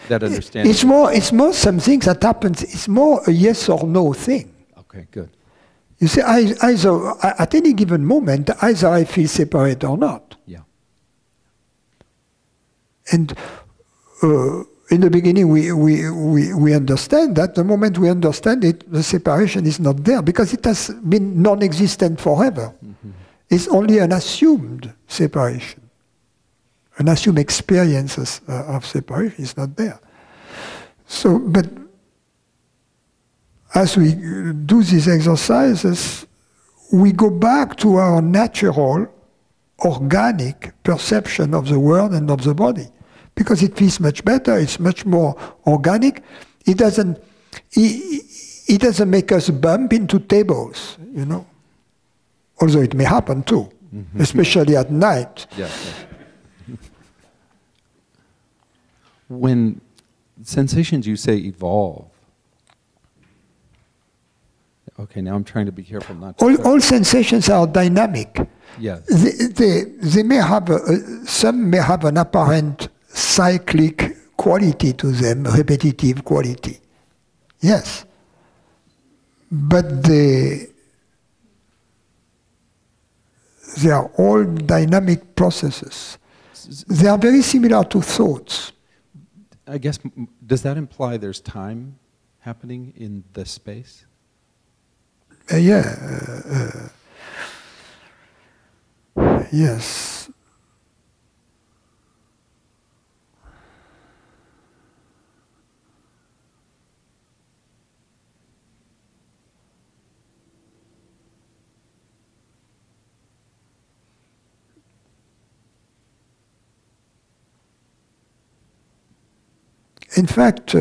That understanding. It's more something that happens. It's more a yes or no thing. Okay, good. You see, either at any given moment, either I feel separate or not. Yeah. And in the beginning, we understand that. The moment we understand it, the separation is not there because it has been non-existent forever. Mm-hmm. It's only an assumed separation. An assumed experience of separation is not there. So, but as we do these exercises, we go back to our natural, organic perception of the world and of the body. Because it feels much better, it's much more organic. It doesn't make us bump into tables, you know. Although it may happen too, mm-hmm. especially at night. Yeah. When sensations you say evolve, okay, now I'm trying to be careful not to... All sensations are dynamic. Yeah. They may have, some may have an apparent cyclic quality to them, repetitive quality. Yes. But they are all dynamic processes. They are very similar to thoughts. I guess, does that imply there's time happening in the space? Yes. In fact,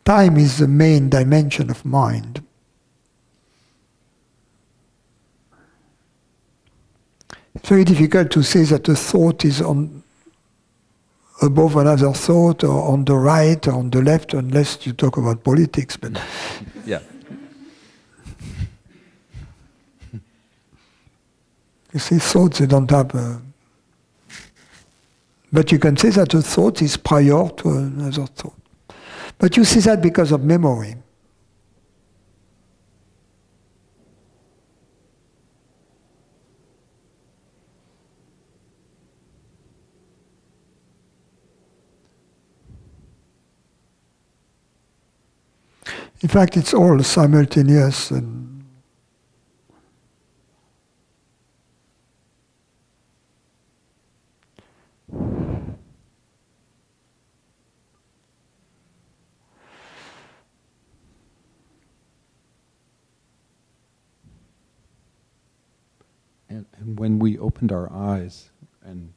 time is the main dimension of mind. It's very difficult to say that a thought is above another thought, or on the right, or on the left, unless you talk about politics. But yeah. You see, thoughts, they don't have... But you can say that a thought is prior to another thought. But you see that because of memory. In fact, it's all simultaneous And when we opened our eyes, and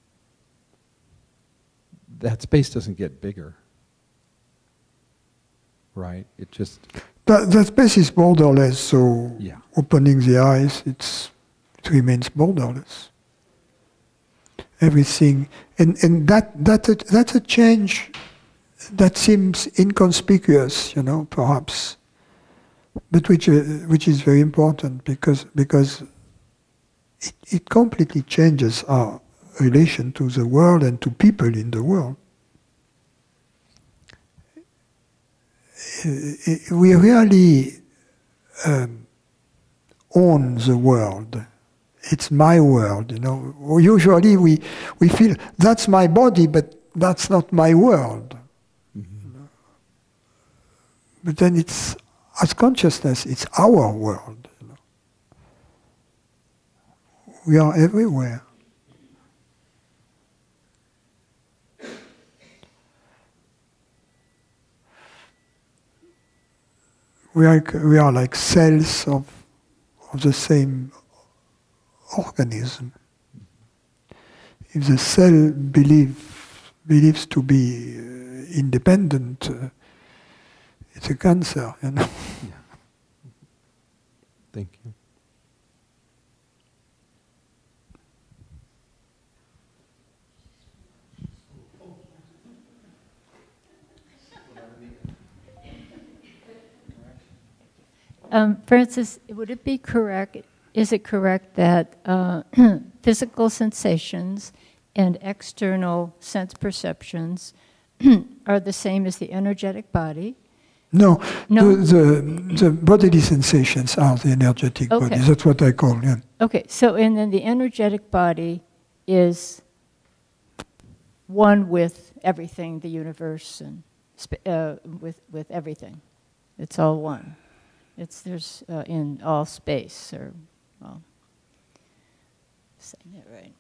that space doesn't get bigger, right? It just... That space is borderless, so yeah. Opening the eyes, it remains borderless. Everything, and that's a change that seems inconspicuous, you know, perhaps, but which is very important because it completely changes our relation to the world and to people in the world. We really own the world. It's my world, you know. Usually we feel that's my body, but that's not my world. Mm-hmm. You know? But then it's, as consciousness, it's our world. You know? We are everywhere. We are like cells of the same organism. If the cell believes to be independent, it's a cancer, you know. Yeah. Thank you. Francis, would it be correct, is it correct that physical sensations and external sense perceptions are the same as the energetic body? No. The bodily sensations are the energetic body. That's what I call it. Okay, so and then the energetic body is one with everything, the universe, and with everything. It's all one. There's in all space, or, well, saying it right.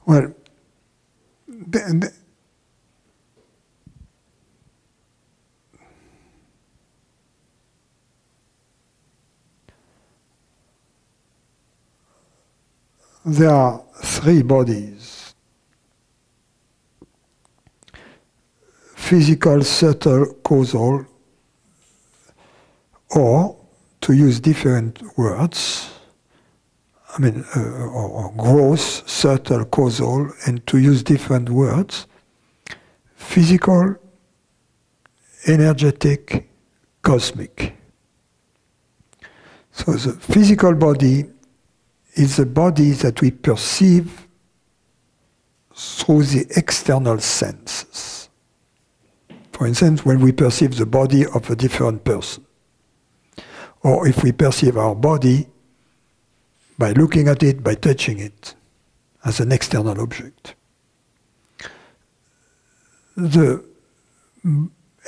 Well, there are three bodies: physical, subtle, causal, or, to use different words, or gross, subtle, causal, and to use different words, physical, energetic, cosmic. So the physical body is the body that we perceive through the external senses. For instance, when we perceive the body of a different person, or if we perceive our body by looking at it, by touching it, as an external object. The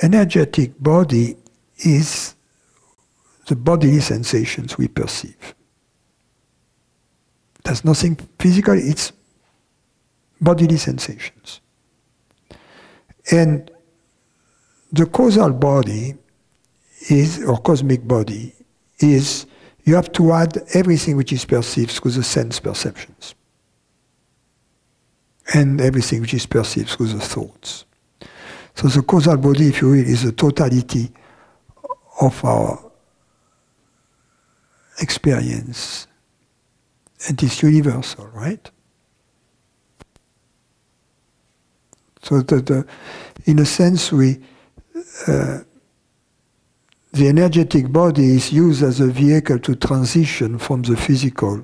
energetic body is the bodily sensations we perceive. There's nothing physical, it's bodily sensations. And the causal body is, or cosmic body, is you have to add everything which is perceived through the sense perceptions. And everything which is perceived through the thoughts. So the causal body, if you will, is the totality of our experience. And it's universal, right? So in a sense, the energetic body is used as a vehicle to transition from the physical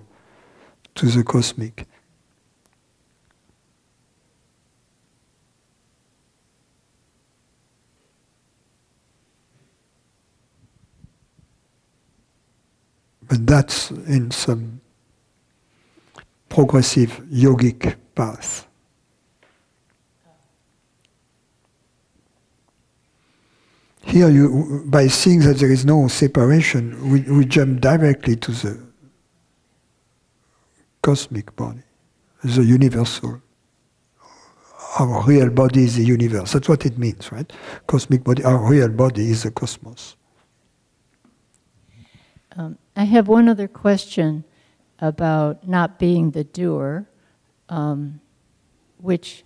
to the cosmic. But that's in some progressive yogic path. Here, by seeing that there is no separation, we jump directly to the cosmic body, the universal. Our real body is the universe. That's what it means, right? Cosmic body, our real body is the cosmos. I have one other question about not being the doer, which,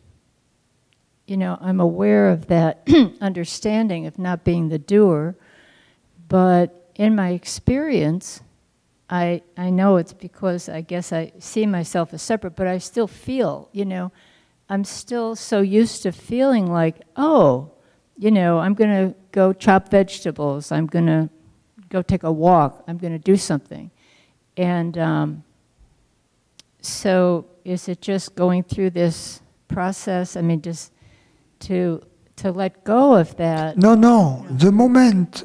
you know, I'm aware of that understanding of not being the doer, but in my experience, I know it's because I guess I see myself as separate, but I still feel, you know, I'm still so used to feeling like, oh, you know, I'm going to go chop vegetables, I'm going to go take a walk, I'm going to do something. And so is it just going through this process? I mean, just to let go of that? No, no. The moment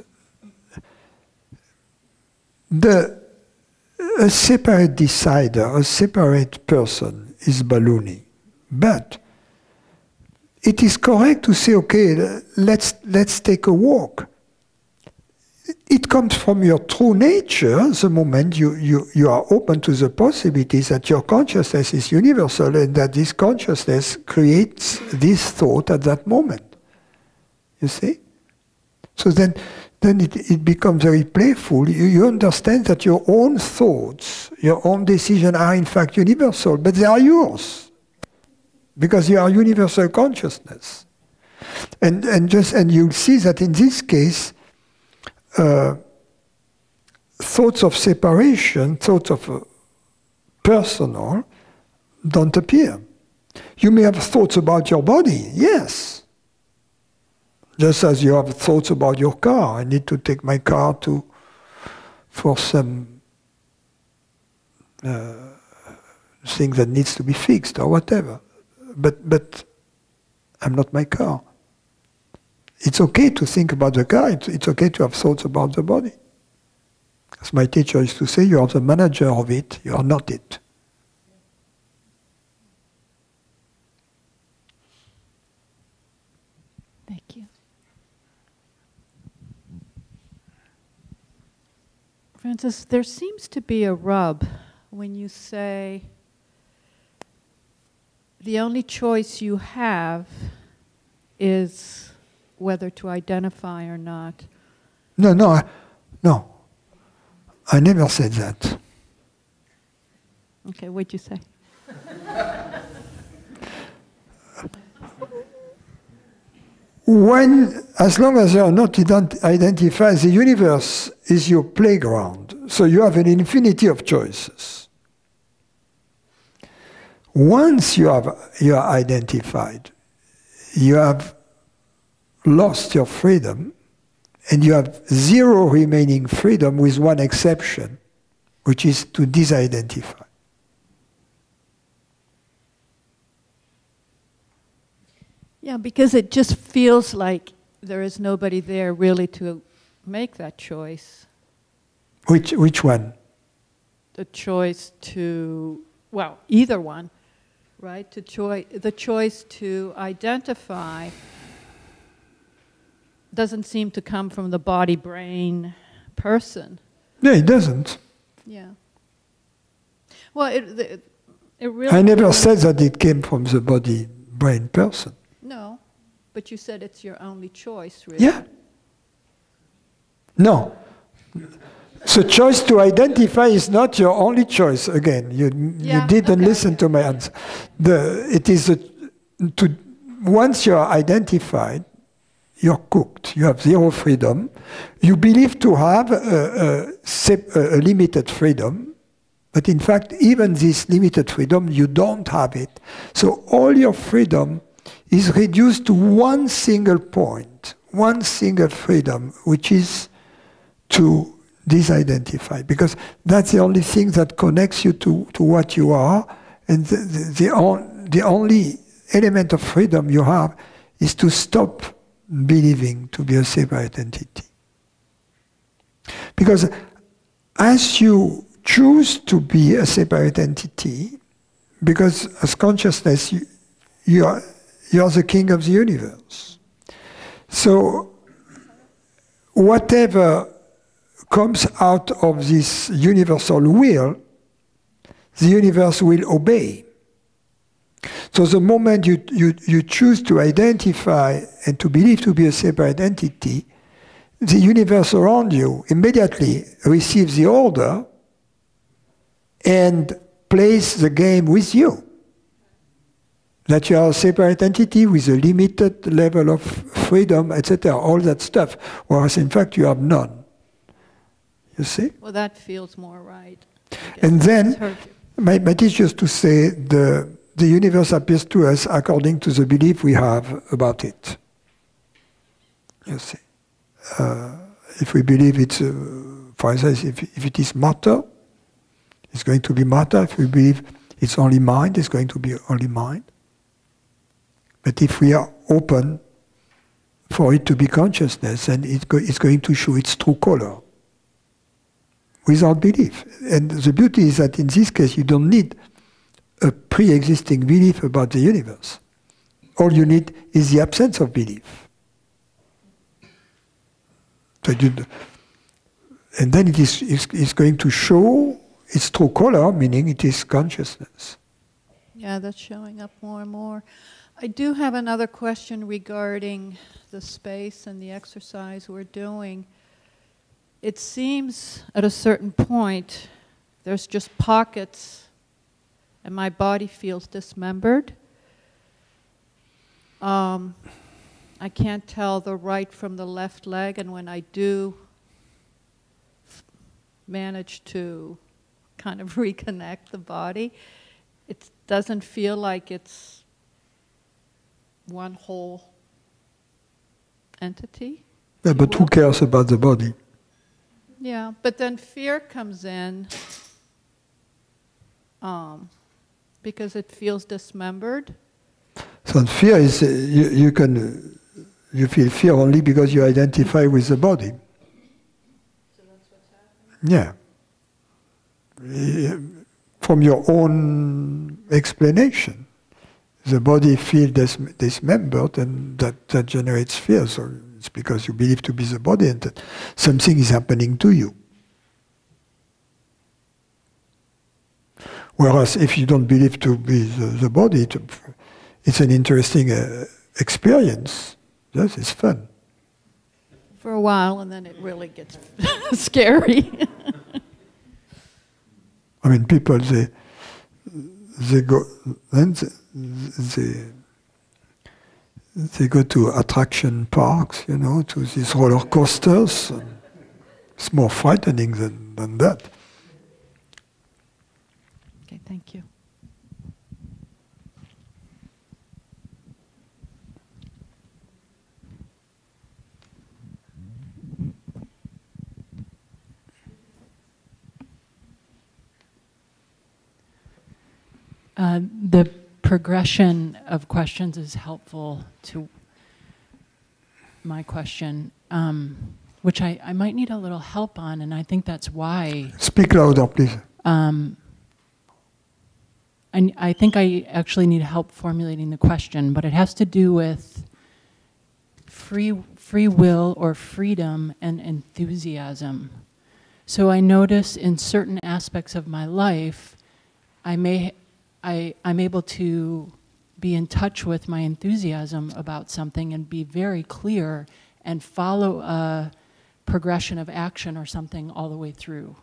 a separate decider, a separate person is ballooning. But it is correct to say, okay, let's take a walk. It comes from your true nature the moment you are open to the possibilities that your consciousness is universal and that this consciousness creates this thought at that moment. You see? So then it becomes very playful. You understand that your own thoughts, your own decisions are in fact universal, but they are yours. because you are universal consciousness. And you'll see that in this case, thoughts of separation, thoughts of personal, don't appear. You may have thoughts about your body, yes. Just as you have thoughts about your car. I need to take my car for some thing that needs to be fixed or whatever. But I'm not my car. It's okay to think about the car. It's okay to have thoughts about the body. As my teacher used to say, you are the manager of it, you are not it. Thank you. Francis, there seems to be a rub when you say the only choice you have is whether to identify or not. No. I never said that. Okay, what'd you say? As long as you are not identified, the universe is your playground. So you have an infinity of choices. Once you are identified, you have lost your freedom, and you have zero remaining freedom with one exception, which is to disidentify. Yeah, because it just feels like there is nobody there really to make that choice. Which one? The choice to, well, either one, right? The choice to identify doesn't seem to come from the body-brain person. Yeah, it doesn't. Yeah. Well, it really... I never said that it came from the body-brain person. No, but you said it's your only choice, really. Yeah. No. The choice to identify is not your only choice. Again, you didn't listen to my answer. Once you are identified, you're cooked. You have zero freedom. You believe to have a limited freedom, but in fact, even this limited freedom, you don't have it. So all your freedom is reduced to one single point, one single freedom, which is to disidentify, because that's the only thing that connects you to what you are, and the only element of freedom you have is to stop believing to be a separate entity. Because as you choose to be a separate entity, because as consciousness you are the king of the universe. So whatever comes out of this universal will, the universe will obey. So the moment you choose to identify and to believe to be a separate entity, the universe around you immediately receives the order and plays the game with you. That you are a separate entity with a limited level of freedom, etc., all that stuff, whereas in fact you have none. You see? Well, that feels more right. And then, my teacher used to say, the universe appears to us according to the belief we have about it. You see? If we believe it's, for instance, if it is matter, it's going to be matter. If we believe it's only mind, it's going to be only mind. But if we are open for it to be consciousness, then it's going to show its true color without belief. And the beauty is that in this case, you don't need a pre-existing belief about the universe. All you need is the absence of belief. So and then it is going to show its true color, meaning it is consciousness. Yeah, that's showing up more and more. I do have another question regarding the space and the exercise we're doing. It seems at a certain point there's just pockets and my body feels dismembered. I can't tell the right from the left leg, and when I do manage to kind of reconnect the body, it doesn't feel like it's one whole entity. Yeah, but who cares about the body? Yeah, but then fear comes in because it feels dismembered. So fear is, you feel fear only because you identify with the body. So that's what's happening? Yeah. From your own explanation. The body feels dismembered, and that generates fear. So it's because you believe to be the body and that something is happening to you. Whereas if you don't believe to be the body, it's an interesting experience. Yes, it's fun. For a while, and then it really gets scary. I mean, people, they go, and they go to attraction parks, you know, to these roller coasters. It's more frightening than that. Okay, thank you. The progression of questions is helpful to my question, which I might need a little help on, and I think that's why. Speak louder, please. I think I actually need help formulating the question, but it has to do with free will or freedom and enthusiasm. So I notice in certain aspects of my life, I'm able to be in touch with my enthusiasm about something and be very clear and follow a progression of action or something all the way through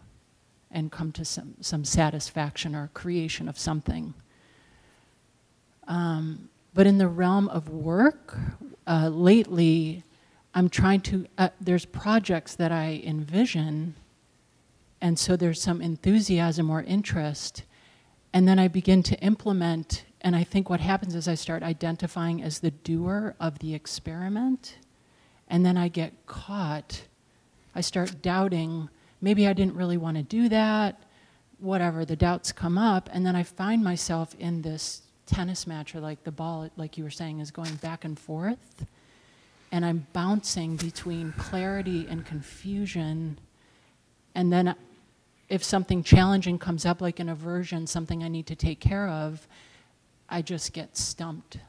and come to some satisfaction or creation of something. But in the realm of work, lately, I'm trying to, there's projects that I envision, and so there's some enthusiasm or interest, and then I begin to implement, and I think what happens is I start identifying as the doer of the experiment, and then I get caught. I start doubting, maybe I didn't really want to do that, whatever, the doubts come up, and then I find myself in this tennis match, or like the ball, like you were saying, is going back and forth, and I'm bouncing between clarity and confusion, and then if something challenging comes up, like an aversion, something I need to take care of, I just get stumped.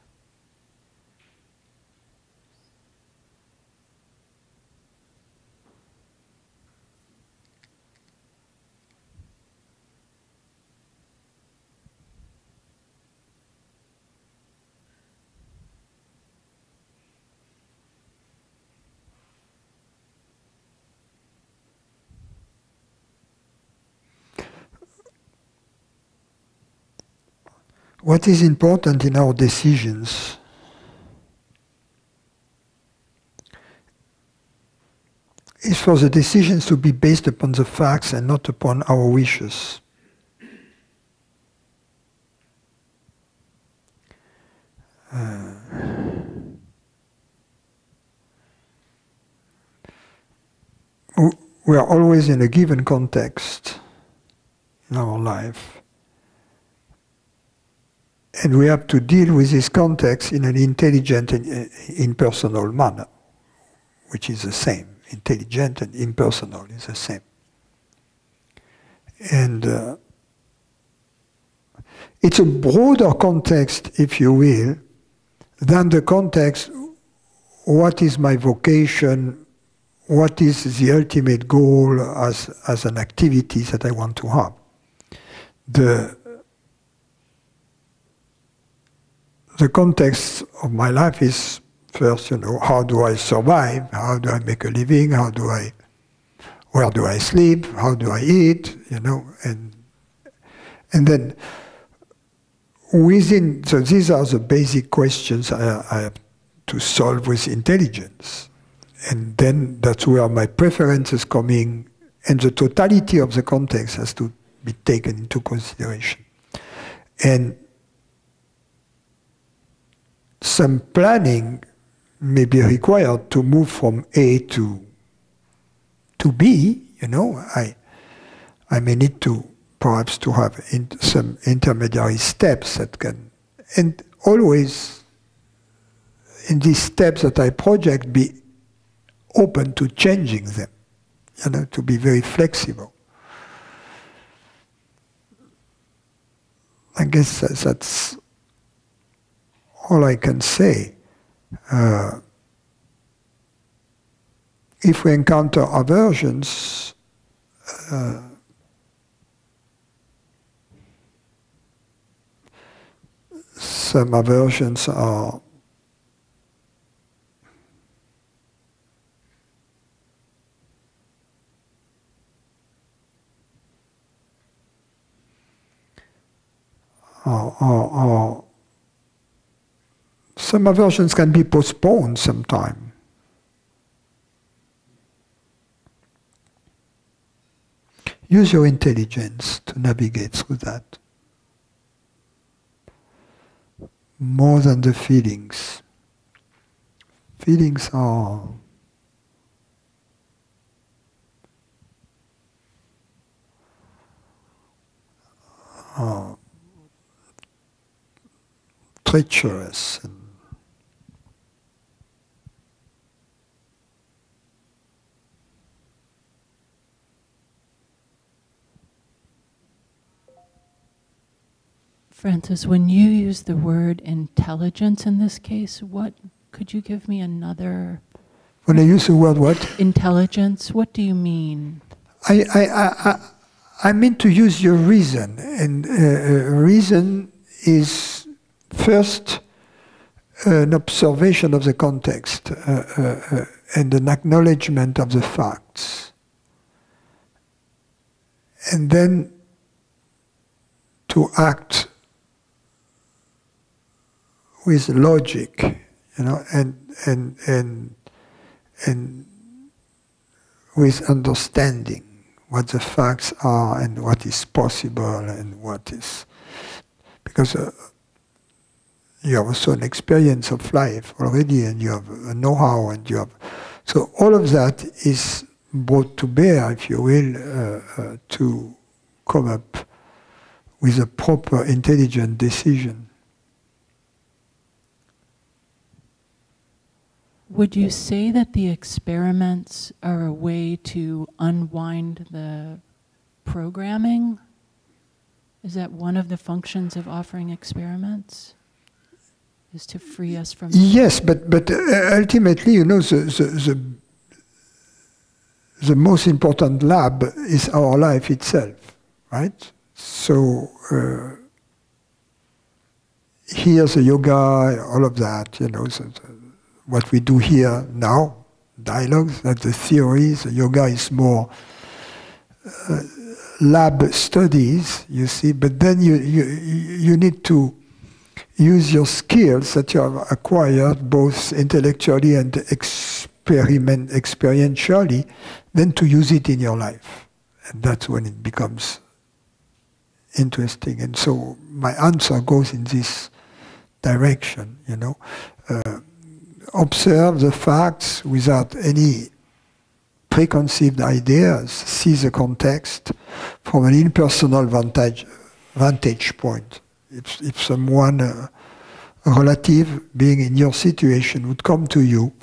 What is important in our decisions is for the decisions to be based upon the facts and not upon our wishes. We are always in a given context in our life. And we have to deal with this context in an intelligent and impersonal manner, which is the same. Intelligent and impersonal is the same. And it's a broader context, if you will, than the context, what is my vocation, what is the ultimate goal as an activity that I want to have. The context of my life is first, how do I survive? How do I make a living? Where do I sleep? How do I eat? And then so these are the basic questions I have to solve with intelligence. And then that's where my preferences come in, and the totality of the context has to be taken into consideration. And some planning may be required to move from A to B. You know, I may need to perhaps to have some intermediary steps that can, and always in these steps that I project, be open to changing them, you know, to be very flexible. I guess that's all I can say. If we encounter aversions, some aversions are some aversions can be postponed sometime. Use your intelligence to navigate through that. More than the feelings. Feelings are treacherous. Francis, when you use the word intelligence in this case, what could you give me another? When I use the word what? Intelligence. What do you mean? I mean to use your reason, and reason is first an observation of the context and an acknowledgement of the facts, and then to act with logic, you know, and with understanding what the facts are and what is possible and what is, because you have also an experience of life already, and you have a know-how, and you have, so all of that is brought to bear, if you will, to come up with a proper, intelligent decision. Would you say that the experiments are a way to unwind the programming? Is that one of the functions of offering experiments? Is to free us from... Yes, but ultimately, you know, the most important lab is our life itself, right? So here's the yoga, all of that, you know, what we do here now, dialogues, that's the theories. The yoga is more lab studies, you see, but then you need to use your skills that you have acquired both intellectually and experientially, then to use it in your life. And that's when it becomes interesting. And so my answer goes in this direction, you know. Observe the facts without any preconceived ideas, see the context from an impersonal vantage point. If someone, a relative being in your situation, would come to you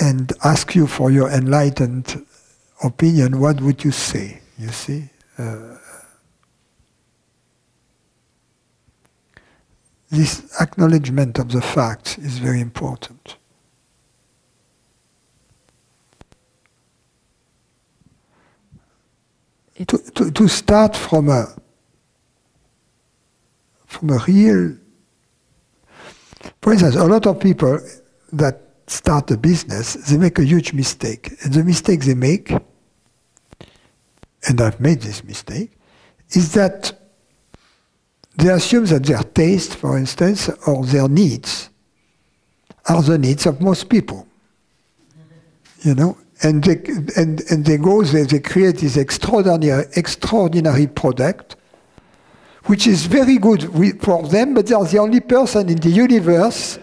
and ask you for your enlightened opinion, what would you say? You see? This acknowledgement of the facts is very important. To start from a real, for instance, a lot of people that start a business, they make a huge mistake. And the mistake they make, and I've made this mistake, is that they assume that their taste, for instance, or their needs are the needs of most people. You know, and they go, they create this extraordinary product, which is very good for them, but they're the only person in the universe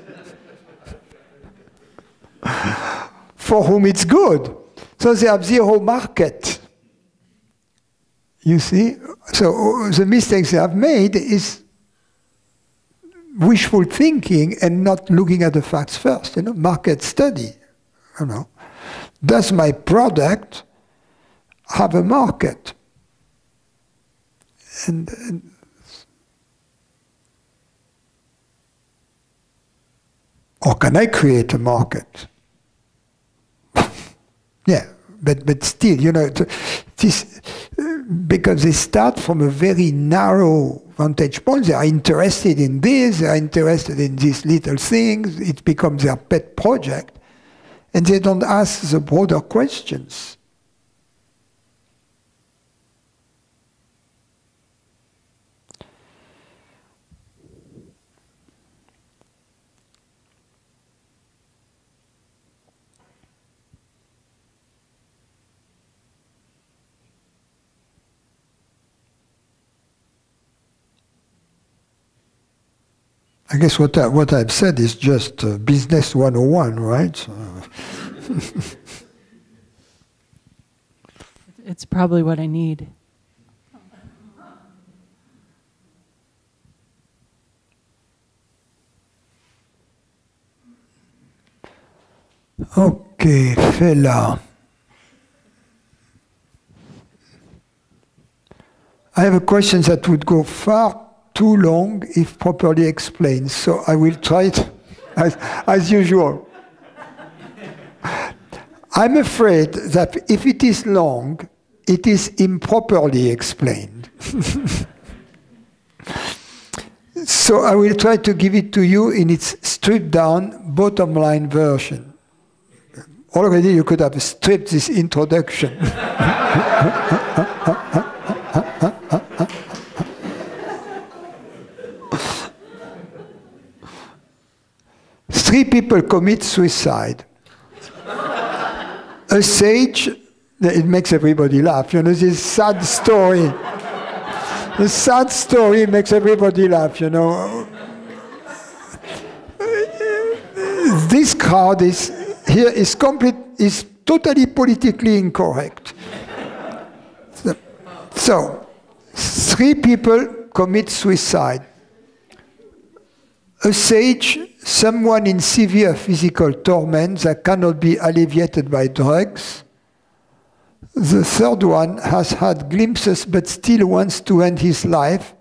for whom it's good. So they have zero market. You see? So the mistakes they have made is wishful thinking and not looking at the facts first. You know, market study. You know, does my product have a market? And or can I create a market? Yeah, but still, you know, this, because they start from a very narrow vantage point. They are interested in this, they are interested in these little things, it becomes their pet project, and they don't ask the broader questions. I guess what I've said is just business 101, right? So it's probably what I need. Okay, fella. I have a question that would go far too long if properly explained, so I will try it as usual. I'm afraid that if it is long, it is improperly explained. So I will try to give it to you in its stripped down, bottom line version. Already you could have stripped this introduction. Three people commit suicide. A sage, it makes everybody laugh. You know, this sad story. The sad story makes everybody laugh, you know. This crowd is totally politically incorrect. So, three people commit suicide. A sage, someone in severe physical torment that cannot be alleviated by drugs. The third one has had glimpses but still wants to end his life.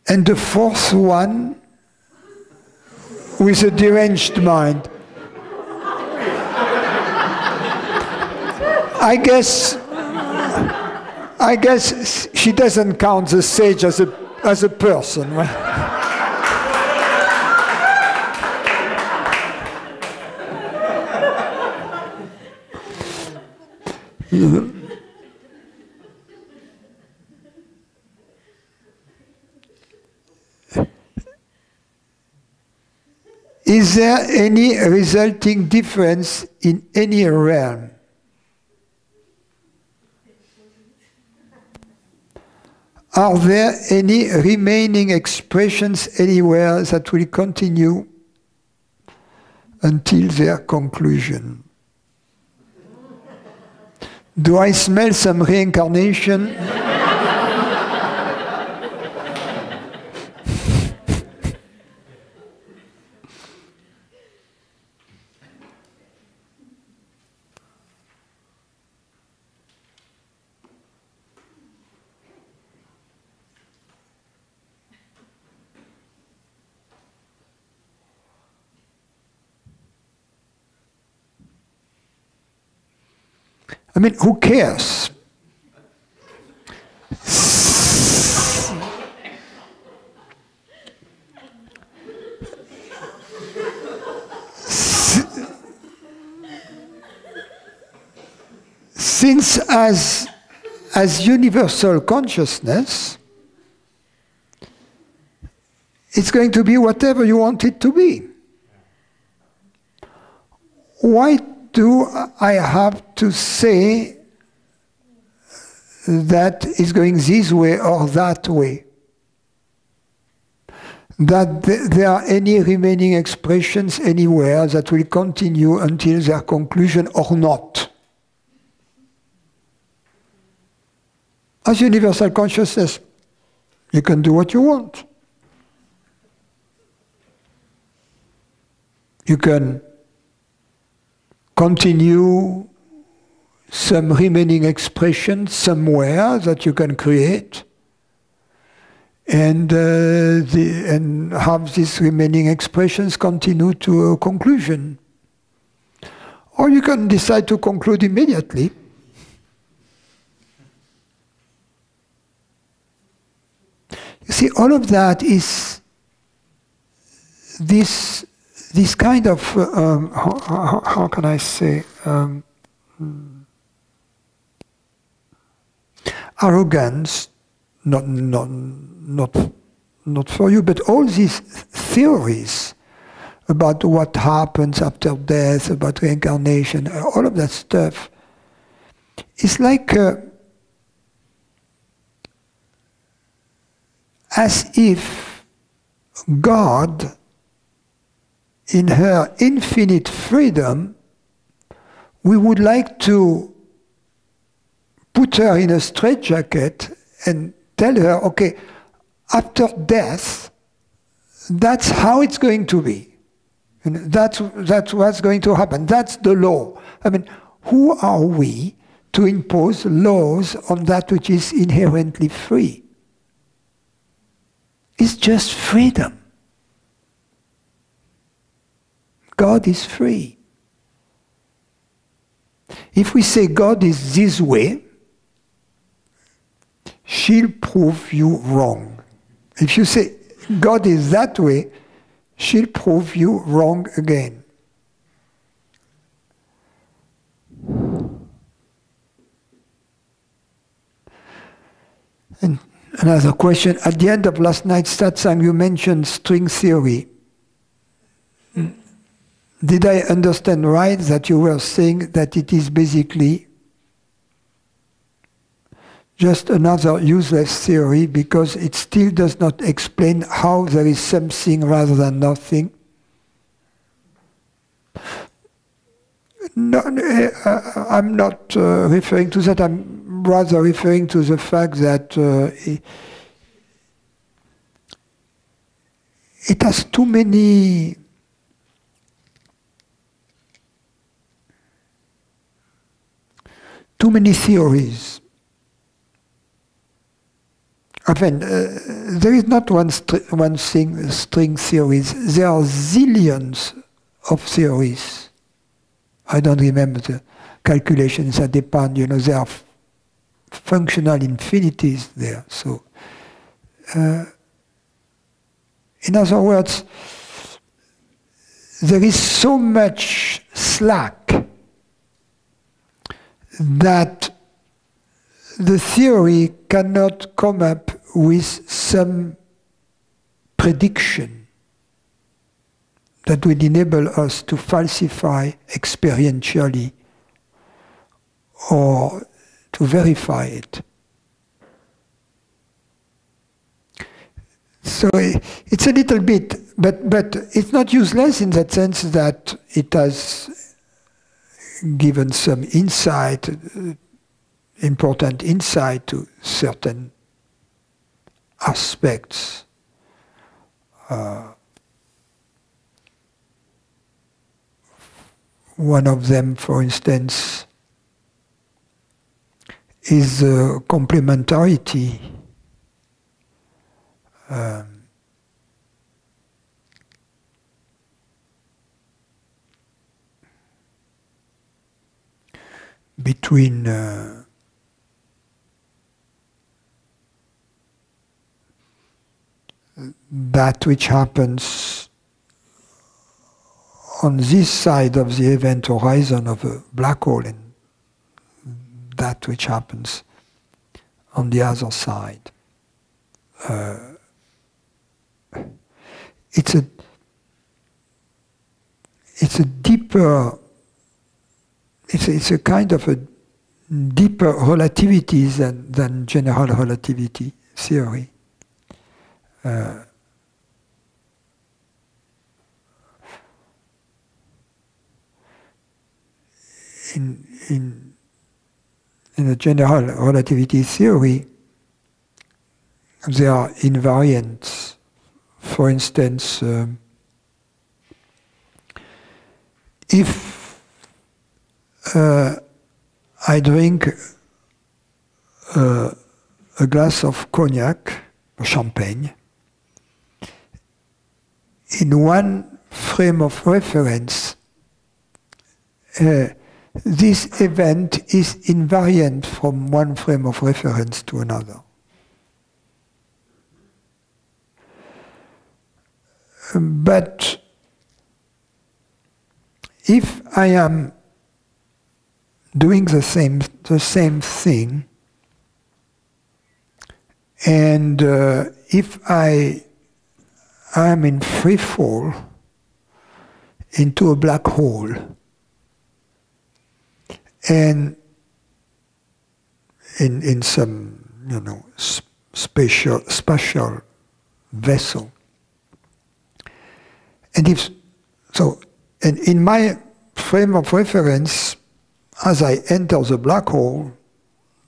And the fourth one with a deranged mind. I guess she doesn't count the sage as a person, right? Is there any resulting difference in any realm? Are there any remaining expressions anywhere that will continue until their conclusion? Do I smell some reincarnation? I mean, who cares? since as universal consciousness, it's going to be whatever you want it to be. Why do I have to say that it's going this way or that way? That there are any remaining expressions anywhere that will continue until their conclusion or not? As universal consciousness, you can do what you want. You can continue some remaining expression somewhere that you can create, and have these remaining expressions continue to a conclusion. Or you can decide to conclude immediately. You see, all of that is this kind of, how can I say, arrogance, not for you, but all these theories about what happens after death, about reincarnation, all of that stuff, is like as if God, in her infinite freedom, we would like to put her in a straitjacket and tell her, okay, after death, that's how it's going to be. And that's what's going to happen. That's the law. I mean, who are we to impose laws on that which is inherently free? It's just freedom. God is free. If we say God is this way, she'll prove you wrong. If you say God is that way, she'll prove you wrong again. And another question. At the end of last night's satsang, you mentioned string theory. Did I understand right that you were saying that it is basically just another useless theory because it still does not explain how there is something rather than nothing? No, I'm not referring to that. I'm rather referring to the fact that it has too many theories. I mean, there is not one thing, string theories. There are zillions of theories. I don't remember the calculations that depend, there are functional infinities there. So, in other words, there is so much slack that the theory cannot come up with some prediction that would enable us to falsify experientially or to verify it. So it's a little bit, but it's not useless in that sense that it has given some insight, important insight to certain aspects. One of them, for instance, is complementarity. Between that which happens on this side of the event horizon of a black hole and that which happens on the other side. It's a deeper, it's a kind of a deeper relativity than general relativity theory. In a general relativity theory, there are invariants. For instance, if I drink a glass of cognac or champagne, in one frame of reference, this event is invariant from one frame of reference to another. But if I am doing the same thing, and if I am in free fall into a black hole, and in some spatial vessel, and in my frame of reference, as I enter the black hole,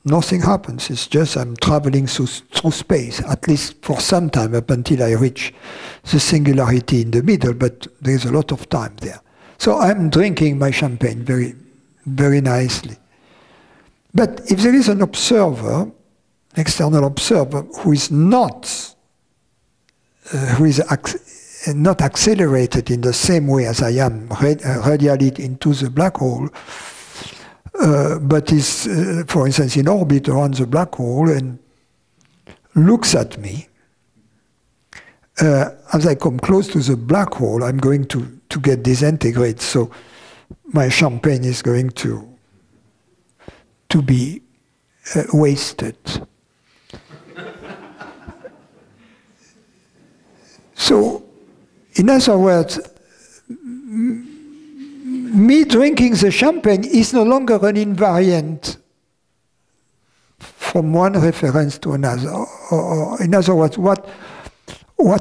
nothing happens. It's just I'm traveling through space, at least for some time, up until I reach the singularity in the middle, but there's a lot of time there. So I'm drinking my champagne very, very nicely. But if there is an observer, external observer, who is not accelerated in the same way as I am radially into the black hole, but is, for instance, in orbit around the black hole and looks at me, as I come close to the black hole, I'm going to get disintegrated. So my champagne is going to be wasted. So, in other words, me drinking the champagne is no longer an invariant from one reference to another. Or in other words, what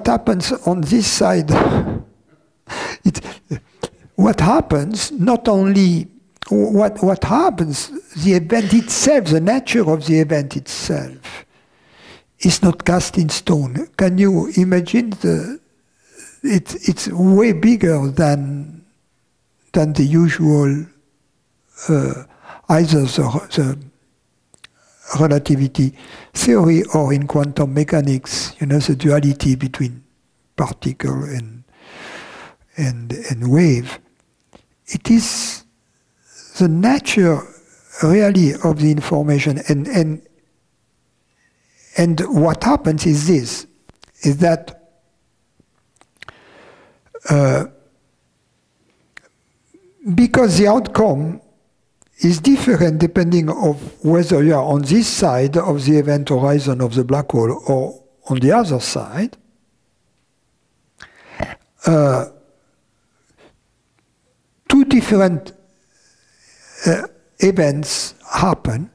happens on this side? What happens, not only what happens, the event itself, the nature of the event itself, is not cast in stone. Can you imagine it's way bigger than the usual either the relativity theory or in quantum mechanics, the duality between particle and wave. It is the nature really of the information, and what happens is this, is that because the outcome is different depending on whether you are on this side of the event horizon of the black hole or on the other side, two different events happen,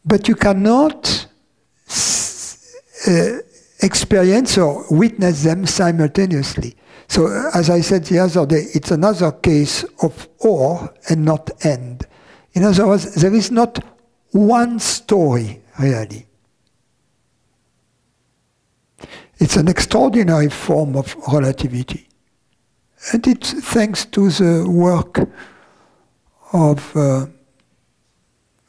but you cannot experience or witness them simultaneously. So, as I said the other day, it's another case of or and not and. In other words, there is not one story, really. It's an extraordinary form of relativity. And it's thanks to the work of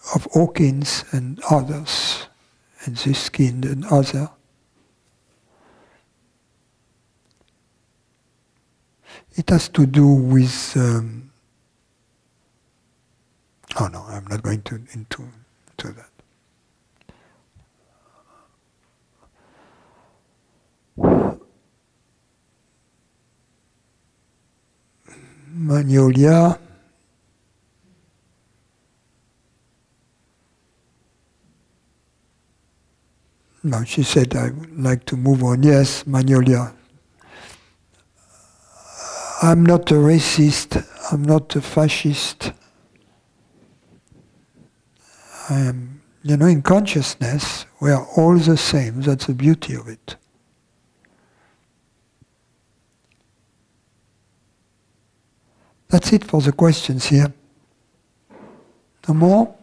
Hawkins and others, and Susskind and others. It has to do with... oh no, I'm not going into that. Magnolia. No, she said, I would like to move on. Yes, Magnolia. I'm not a racist. I'm not a fascist. I am, in consciousness, we are all the same. That's the beauty of it. That's it for the questions here. No more?